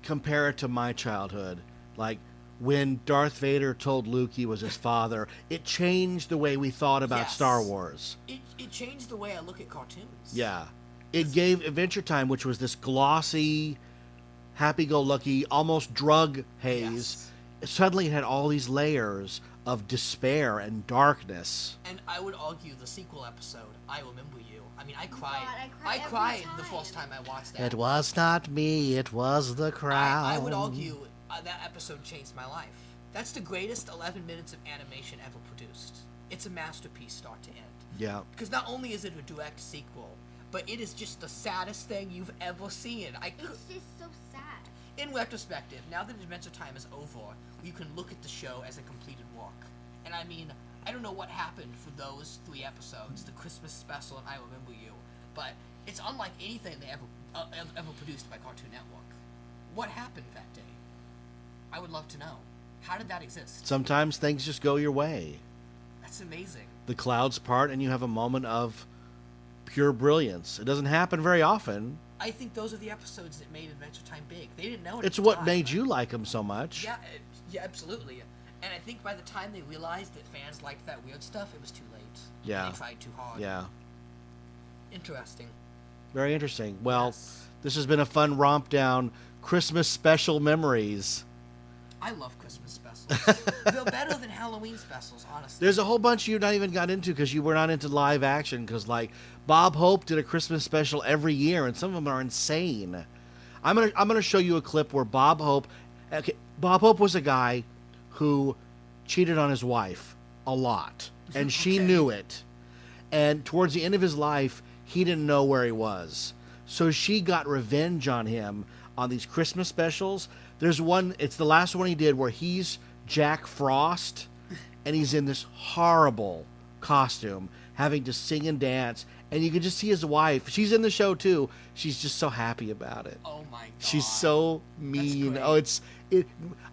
compare it to my childhood. Like, when Darth Vader told Luke he was his father, it changed the way we thought about Yes. Star Wars. It changed the way I look at cartoons. Yeah. It gave Adventure Time, which was this glossy, happy-go-lucky, almost drug haze. Suddenly it had all these layers of despair and darkness. And I would argue the sequel episode, I Remember You. I mean, I cried. God, I cry cried every the time. first time I watched that. It was not me, it was the crowd. I would argue that episode changed my life. That's the greatest 11 minutes of animation ever produced. It's a masterpiece start to end. Yeah. Because not only is it a direct sequel, but it is just the saddest thing you've ever seen. It's just so sad. In retrospective, now that Adventure Time is over, you can look at the show as a completed work. And I mean, I don't know what happened for those 3 episodes, the Christmas special and I Remember You, but it's unlike anything they ever produced by Cartoon Network. What happened that day? I would love to know. How did that exist? Sometimes things just go your way. That's amazing. The clouds part and you have a moment of pure brilliance. It doesn't happen very often. I think those are the episodes that made Adventure Time big. They didn't know it. It's at the what time. made you like them so much. Yeah, absolutely. And I think by the time they realized that fans liked that weird stuff, it was too late. Yeah. They tried too hard. Yeah. Interesting. Very interesting. Well, Yes. this has been a fun romp down Christmas special memories. I love Christmas specials. They're better than Halloween specials, honestly. There's a whole bunch you not even got into because you were not into live action. Because like Bob Hope did a Christmas special every year, and some of them are insane. I'm gonna show you a clip where Bob Hope. Okay, Bob Hope was a guy who cheated on his wife a lot, and she Okay. knew it. And towards the end of his life, he didn't know where he was. So she got revenge on him on these Christmas specials. There's one, it's the last one he did where he's Jack Frost and he's in this horrible costume having to sing and dance. And you can just see his wife. She's in the show too. She's just so happy about it. Oh my god. She's so mean. great. Oh,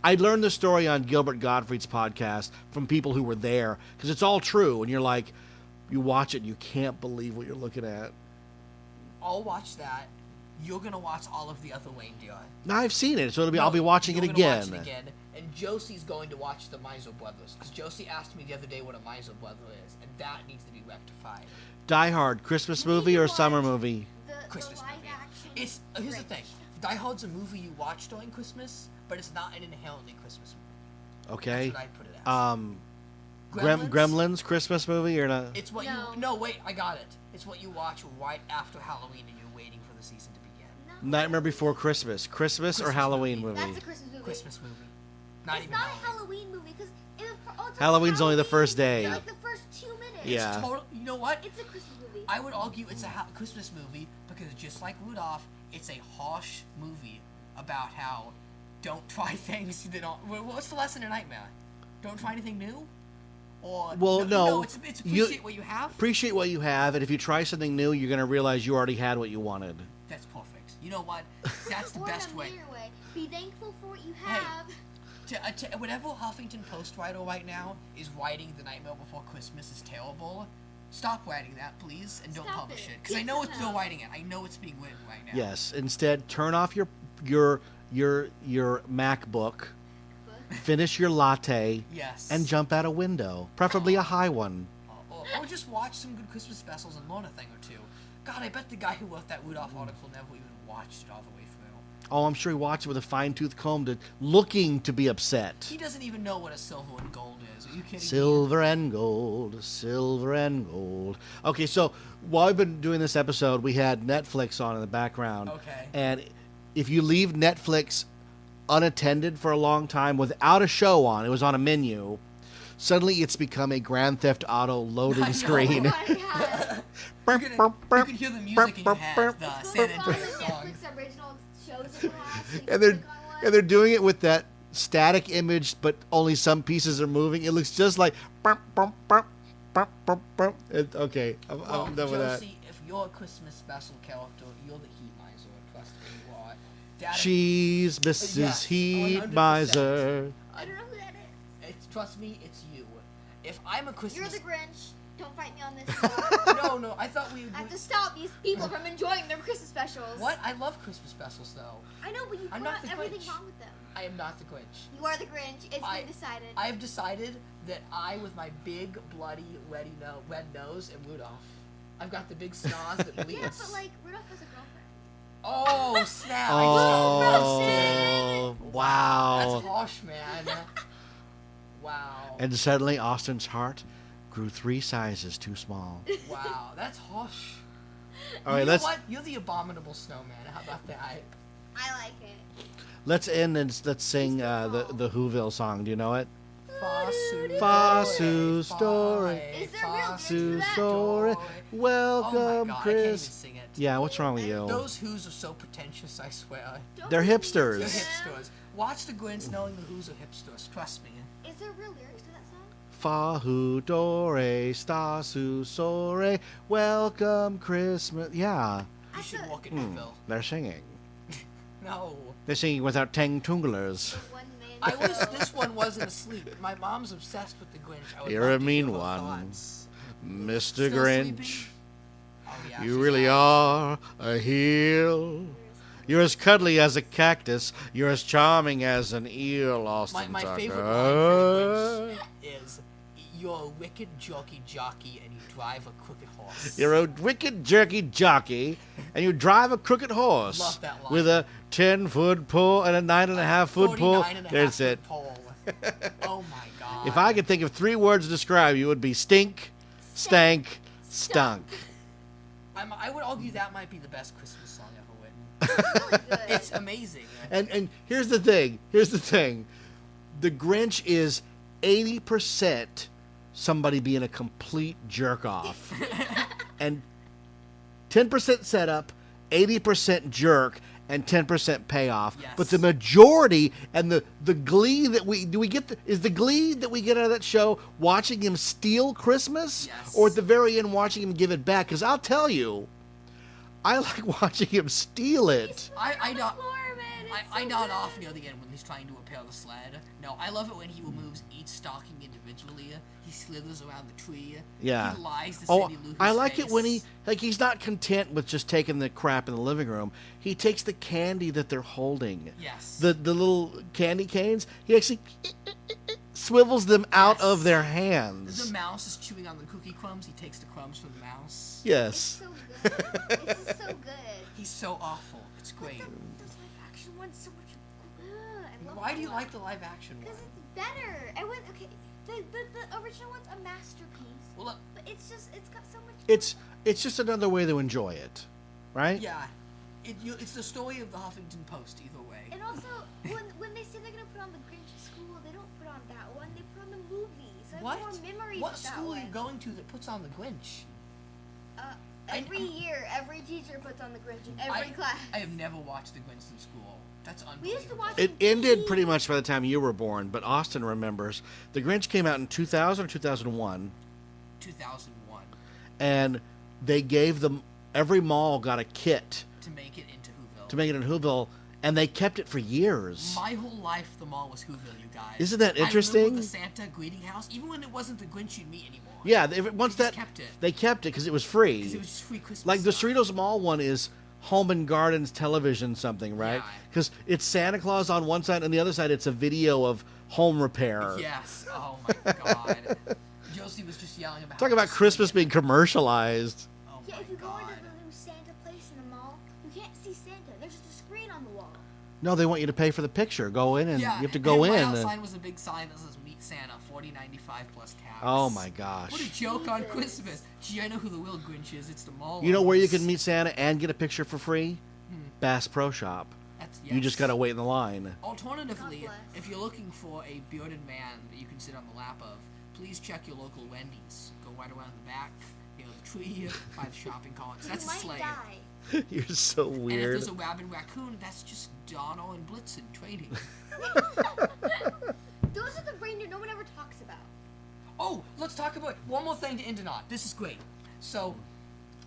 I learned the story on Gilbert Gottfried's podcast from people who were there because it's all true. And you're like, you watch it, and you can't believe what you're looking at. I'll watch that. You're gonna watch all of the other reindeer. Now I've seen it, so No, I'll be watching it you're again. gonna watch it again. And Josie's going to watch the Miser Brothers because Josie asked me the other day what a Miser Brother is, and that needs to be rectified. Die Hard, Christmas You need movie to or watch summer movie? Christmas the live movie. action. It's here's the Grinch. thing. Die Hard's a movie you watch during Christmas, but it's not an inherently Christmas movie. Okay. That's what I put it as. Gremlins, Christmas movie or not? It's what No. you. No, wait, I got it. It's what you watch right after Halloween, and you're waiting for the season to begin. No. Nightmare Before Christmas, Christmas or Christmas Halloween movie. movie? That's a Christmas movie. Christmas movie. Not It's even not Halloween. a Halloween movie because Halloween's only the first day. Like the first 2 minutes. Yeah. It's total. You know what? It's a Christmas movie. I would argue it's a Christmas movie because just like Rudolph, it's a harsh movie about how don't try things that don't. What's the lesson in Nightmare? Don't try anything new. Or Well, no. it's You- appreciate what you have. Appreciate what you have, and if you try something new, you're going to realize you already had what you wanted. That's perfect. You know what? That's the Or best in a way. meaner way. Be thankful for what you Hey. have. To whatever Huffington Post writer right now is writing The Nightmare Before Christmas is terrible. Stop writing that, please, and don't Stop publish it. it. Because I Get know some it's still help. writing it. I know it's being written right now. Yes. Instead, turn off your MacBook, finish your latte, Yes. and jump out a window, preferably a high one. Or just watch some good Christmas specials and learn a thing or two. God, I bet the guy who wrote that Rudolph article never even watched it all the way through. Oh, I'm sure he watched it with a fine-tooth comb, looking to be upset. He doesn't even know what a silver and gold is. Are you kidding me? Silver and gold, silver and gold. Okay, so while I've been doing this episode, we had Netflix on in the background. Okay. And if you leave Netflix unattended for a long time without a show on, it was on a menu, suddenly it's become a Grand Theft Auto I loading know. screen. Oh my God. You can hear the music in your head, the It's San one of the Andreas song. Netflix original shows that we have, so you and can they're click on one. and they're doing it with that static image, but only some pieces are moving. It looks just like. Okay, Well, I'm done with that. Josie, if you're a Christmas special character, you're the heat miser. Trust me, you are. Dad, She's Mrs. Yes, Heat 100%. Miser. I don't know who that is. trust me, it's you. If I'm a You're Christmas... the Grinch. Don't fight me on this. No, I thought we... I have to stop these people from enjoying their Christmas specials. What? I love Christmas specials, though. I know, but you I'm brought not the everything Grinch. wrong with them. I am not the Grinch. You are the Grinch. It's I- been decided. I have decided that I, with my big, bloody, red nose, am Rudolph. I've got the big snaz that bleeds. Yeah, but like Rudolph has a girlfriend. Oh, snap. I just got roasted. Oh, wow. That's harsh, man. Wow. And suddenly Austin's heart grew 3 sizes too small. Wow, that's harsh. All right, You know let's what? You're the abominable snowman. How about that? I like it. let's end and let's sing the Whoville song. Do you know it? Fasu Fasu story. Is there real lyrics to Fasu that? story. Oh Welcome, my god, I can't even Chris. sing it. Yeah, what's wrong with you? Those Who's are so pretentious, I swear. Don't They're be mean hipsters. to They're them. hipsters. Watch the Grinch knowing the Who's are hipsters. Trust me. Is there real lyrics to that song? Fahu dore stasu sore. Welcome Christmas. Yeah, You I should thought- walk at Hmm, Newville. they're singing. No. They're singing without tang tunglers. One man I wish show. this one wasn't asleep. My mom's obsessed with the Grinch. I would You're love a to mean hear her one. thoughts. Mr. Still Grinch, sleeping? Oh, yeah, you she's really out. are a heel. You're as cuddly as a cactus. You're as charming as an eel, Austin My Tucker. favorite line for the Grinch is, You're a wicked jerky jockey and you drive a crooked horse. You're a wicked jerky jockey, and you drive a crooked horse. Love that line. With a 10-foot pole and a 9.5-foot pole. 49.5 There's it. Pole. Oh my god. If I could think of 3 words to describe you, it would be stink, stank, stunk. I would argue that might be the best Christmas song ever written. It's really good. It's amazing. And here's the thing. The Grinch is 80% somebody being a complete jerk off. And 10% setup, 80% jerk, and 10% payoff. Yes. But the majority and the glee that is the glee that we get out of that show watching him steal Christmas? Yes. Or at the very end watching him give it back? Because I'll tell you, I like watching him steal it. I nod so off near the end when he's trying to repair the sled. No, I love it when he removes each stocking individually. He slithers around the tree. Yeah. He lies to Oh, Cindy Lou Who's I like face. it when he's not content with just taking the crap in the living room. He takes the candy that they're holding. Yes. The little candy canes. He actually swivels them out Yes. of their hands. The mouse is chewing on the cookie crumbs. He takes the crumbs from the mouse. It's Yes. so good. It's just so good. He's so awful. It's great. Those live action ones so much. I love Why do you them. like the live action one? Because it's better. Okay, the original one's a masterpiece. Well, But it's got so much. It's just another way to enjoy it, right? yeah. It's the story of the Huffington Post either way. And also, when they say they're gonna put on the Grinch school, they don't put on that one. They put on the movie. So I What? have more memories What of that school one. are you going to that puts on the Grinch? Every year, every teacher puts on the Grinch in every class. I have never watched the Grinch in school. That's unbelievable. We used to watch It ended pretty much by the time you were born, but Austin remembers. The Grinch came out in 2000 or 2001, 2001 and they gave them, every mall got a kit to make it into Whoville. to make it in Whoville, and they kept it for years. My whole life, the mall was Whoville, you guys. Isn't that I interesting? remember the Santa greeting house, even when it wasn't the Grinch you'd meet anymore. Yeah, once They that just kept it. they kept it because it was free. Because it was just free Christmas Like the stuff. Cerritos Mall one is Home and Gardens Television something, right? Yeah. Because it's Santa Claus on one side, and the other side it's a video of home repair. Yes. Oh my god. Josie was just yelling about. Talk how about sweet Christmas it being is. commercialized. Oh Yeah, my if you go god. into the new Santa place in the mall, you can't see Santa. There's just a screen on the wall. No, they want you to pay for the picture. Go in and Yeah, you have to go and in. right and- outside was a big sign that says "Meet Santa, $40.95 plus tax." Oh my gosh. What a joke on Jesus. Christmas. Gee, I know who the real Grinch is. It's the mall. You know where you owners. can meet Santa and get a picture for free? Bass Pro Shop. That's, You just yes. gotta wait in the line. Alternatively, God bless. if you're looking for a bearded man that you can sit on the lap of, please check your local Wendy's. Go right around the back, near the tree, by the shopping carts. That's you a might sleigh. die. You're so And if weird. there's a rabid raccoon, that's just Donald and Blitzen trading. Those are the reindeer no one ever talks about. Oh, let's talk about one more thing to end it on. This is great. So,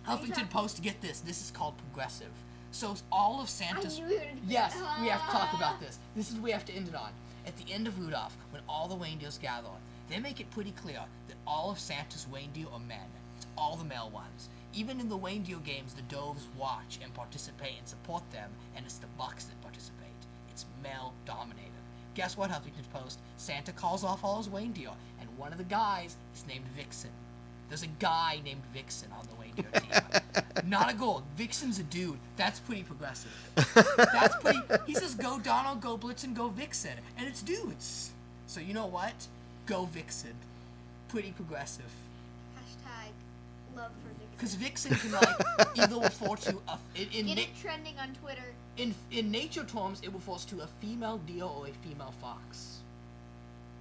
Huffington Post, get this. This is called progressive. So all of Santa's. I knew you were gonna do Yes, that. we have to talk about this. This is what we have to end it on. At the end of Rudolph, when all the reindeers gather, they make it pretty clear that all of Santa's reindeer are men. It's all the male ones. Even in the reindeer games, the doves watch and participate and support them, and it's the bucks that participate. It's male dominated. Guess what, Huffington Post? Santa calls off all his reindeer, and one of the guys is named Vixen. There's a guy named Vixen on the reindeer team. Not a girl. Vixen's a dude. That's pretty progressive. That's pretty. He says, "Go Donald, go Blitzen, go Vixen," and it's dudes. So you know what? Go Vixen. Pretty progressive. Hashtag love for Vixen. Because Vixen can like either refer to a Get it trending on Twitter. in nature terms, it refers to a female deer or a female fox.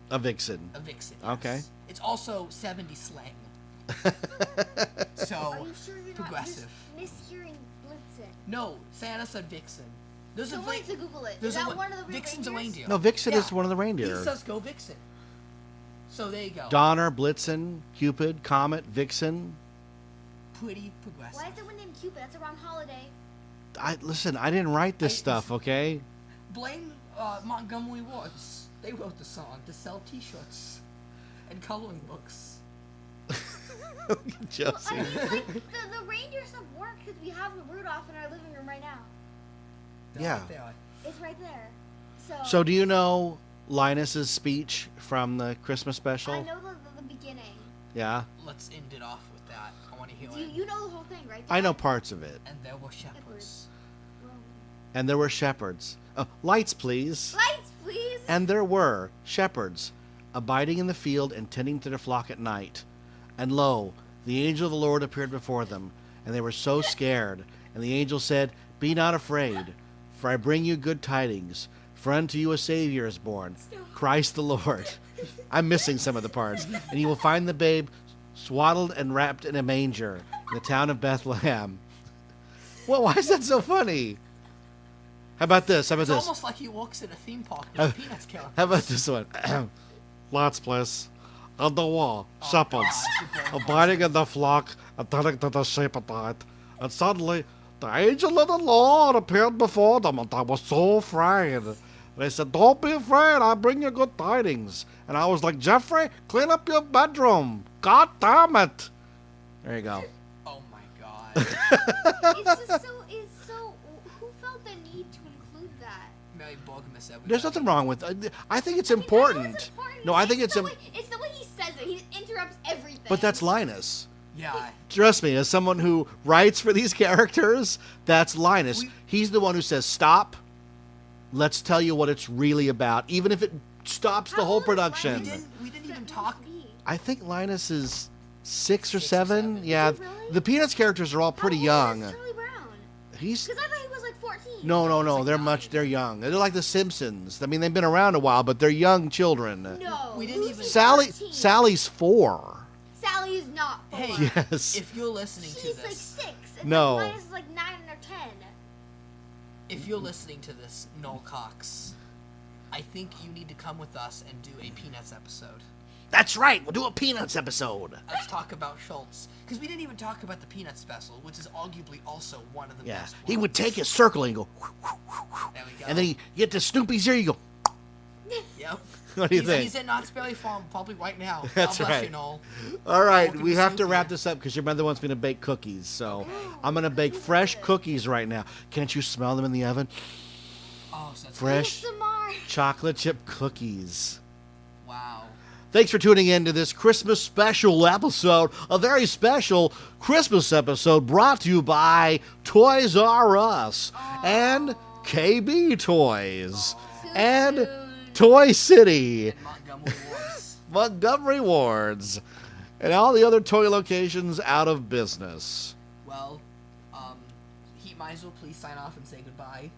A vixen. A vixen. Yes. Okay. It's also 70s slang. So Are you sure you're progressive. not mishearing Blitzen? No, Santa said Vixen. There's a Someone vi- needs to Google it. there's Is a that wa- one of the real Vixen's a reindeers? reindeer. No, Vixen Yeah. is one of the reindeer. He says go Vixen. So there you go. Donner, Blitzen, Cupid, Comet, Vixen. Pretty progressive. Why is there one named Cupid? That's around holiday. Listen, I didn't write this stuff, okay? Blame Montgomery Woods. They wrote the song to sell T-shirts and coloring books. Well, Josie. I mean, like, the reindeer stuff worked because we have Rudolph in our living room right now. They're Yeah. right there. It's right there. So So do you know Linus's speech from the Christmas I special? know the beginning. beginning. Yeah. Let's end it off with that. I want to hear it. You know the whole thing, right? I know parts of it. And there were shepherds. And there were shepherds. Lights, please. Lights, please. And there were shepherds abiding in the field and tending to their flock at night. And lo, the angel of the Lord appeared before them, and they were so scared. And the angel said, "Be not afraid, for I bring you good tidings. For unto you a Savior is born, Christ the Lord." I'm missing some of the parts. "And you will find the babe swaddled and wrapped in a manger in the town of Bethlehem." Well, why is that so funny? How about this? It's almost like he walks in a theme park with Peanuts characters. How about this one? Lights, please. And there were shepherds abiding in the flock, attending to the sheep at night. And suddenly, the angel of the Lord appeared before them, and they were so afraid. They said, "Don't be afraid, I bring you good tidings." And I was like, "Jeffrey, clean up your bedroom. God damn it." There you go. Oh my God. It's so. Who felt the need to include that? Mary Borgman said There's nothing wrong with it. I think it's important. No, I think it's the way he says it. He interrupts everything. But that's Linus. Yeah. Trust me, as someone who writes for these characters, that's Linus. He's the one who says, "Stop. Let's tell you what it's really about," even if it stops the whole production. We didn't even talk. I think Linus is 6 or 7. 7. Yeah, Is he really? the Peanuts characters are all pretty young. How old is Charlie Brown? He's Because I thought he was like 14. no. They're young. They're like the Simpsons. I mean, they've been around a while, but they're young children. No. We didn't even- Sally's 4. Sally is not 4. Hey, Yes. if you're listening to She's like this, 6. And No. Linus is like 9 or 10. if you're listening to this, Noel Cox, I think you need to come with us and do a Peanuts episode. That's right. We'll do a Peanuts episode. Let's talk about Schultz. Because we didn't even talk about the Peanuts special, which is arguably also one of the Yeah. best ones. He would take his circle and go, There we go. and then you get to Snoopy's ear, you go, Yep. what do you think? He's at Knott's Berry Farm probably right now. That's God bless right. you, Noel. All right, Welcome we to have to Snoopy. wrap this up because your mother wants me to bake cookies. So I'm going to bake fresh cookies right now. Can't you smell them in the oven? Oh, so that's Fresh ASMR. chocolate chip cookies. Wow. Thanks for tuning in to this Christmas special episode, a very special Christmas episode brought to you by Toys R Us and KB Toys and Soon. Toy City, And Montgomery Wars. Montgomery Wards, and all the other toy locations out of business. Well, Heat Miser, please sign off and say goodbye.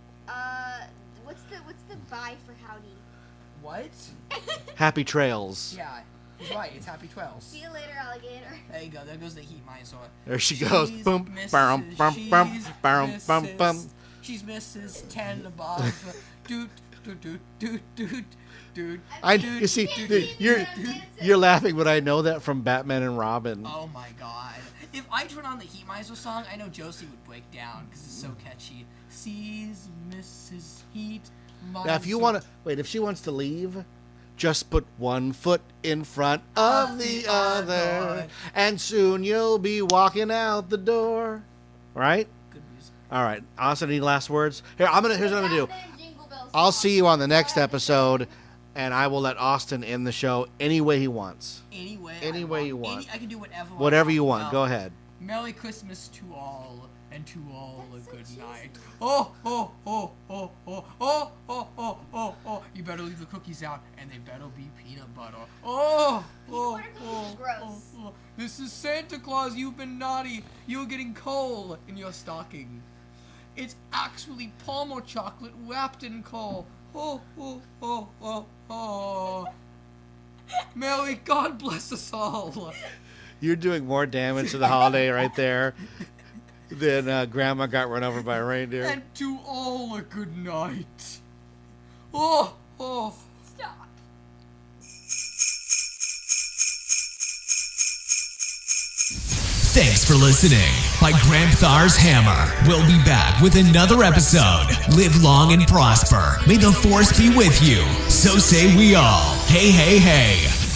What's the bye for howdy? What? Happy trails. Yeah, he's right. It's Happy Trails. See you later, alligator. There you go. There goes the Heat Miser. There she goes. She's Boom, Mrs. bum, bum, bum, She's bum, bum, Mrs. bum. She's Mrs. 10 above. Doot, doot, doot, doot, doot, doot. You see, you're laughing, but I know that from Batman and Robin. Oh my god. If I turn on the Heat Miser song, I know Josie would break down because it's so catchy. Sees Mrs. Heat Miser. Now, if you want to wait, if she wants to leave, just put one foot in front of the other, and soon you'll be walking out the door. Right? Good music. All right. Austin, any last words? Here's what I'm gonna do. Batman Jingle Bells I'll song. see you on the next episode, and I will let Austin end the show any way he wants. Any way you want. I can do whatever. Whatever you want. Go ahead. Merry Christmas to all, and to all That's a good so night. Oh, oh, oh, oh, oh, oh, oh, oh, oh, oh. You better leave the cookies out, and they better be peanut butter. Oh, oh, butter cookies oh, is gross. oh, oh. This is Santa Claus. You've been naughty. You're getting coal in your stocking. It's actually Palmer chocolate wrapped in coal. Oh, oh, oh, oh, oh. Merry God bless us all. You're doing more damage to the holiday right there than Grandma got run over by a reindeer. And to all a good night. Oh, oh. Stop. Thanks for listening by Grandthar's Hammer. We'll be back with another episode. Live long and prosper. May the force be with you. So say we all. Hey, hey, hey.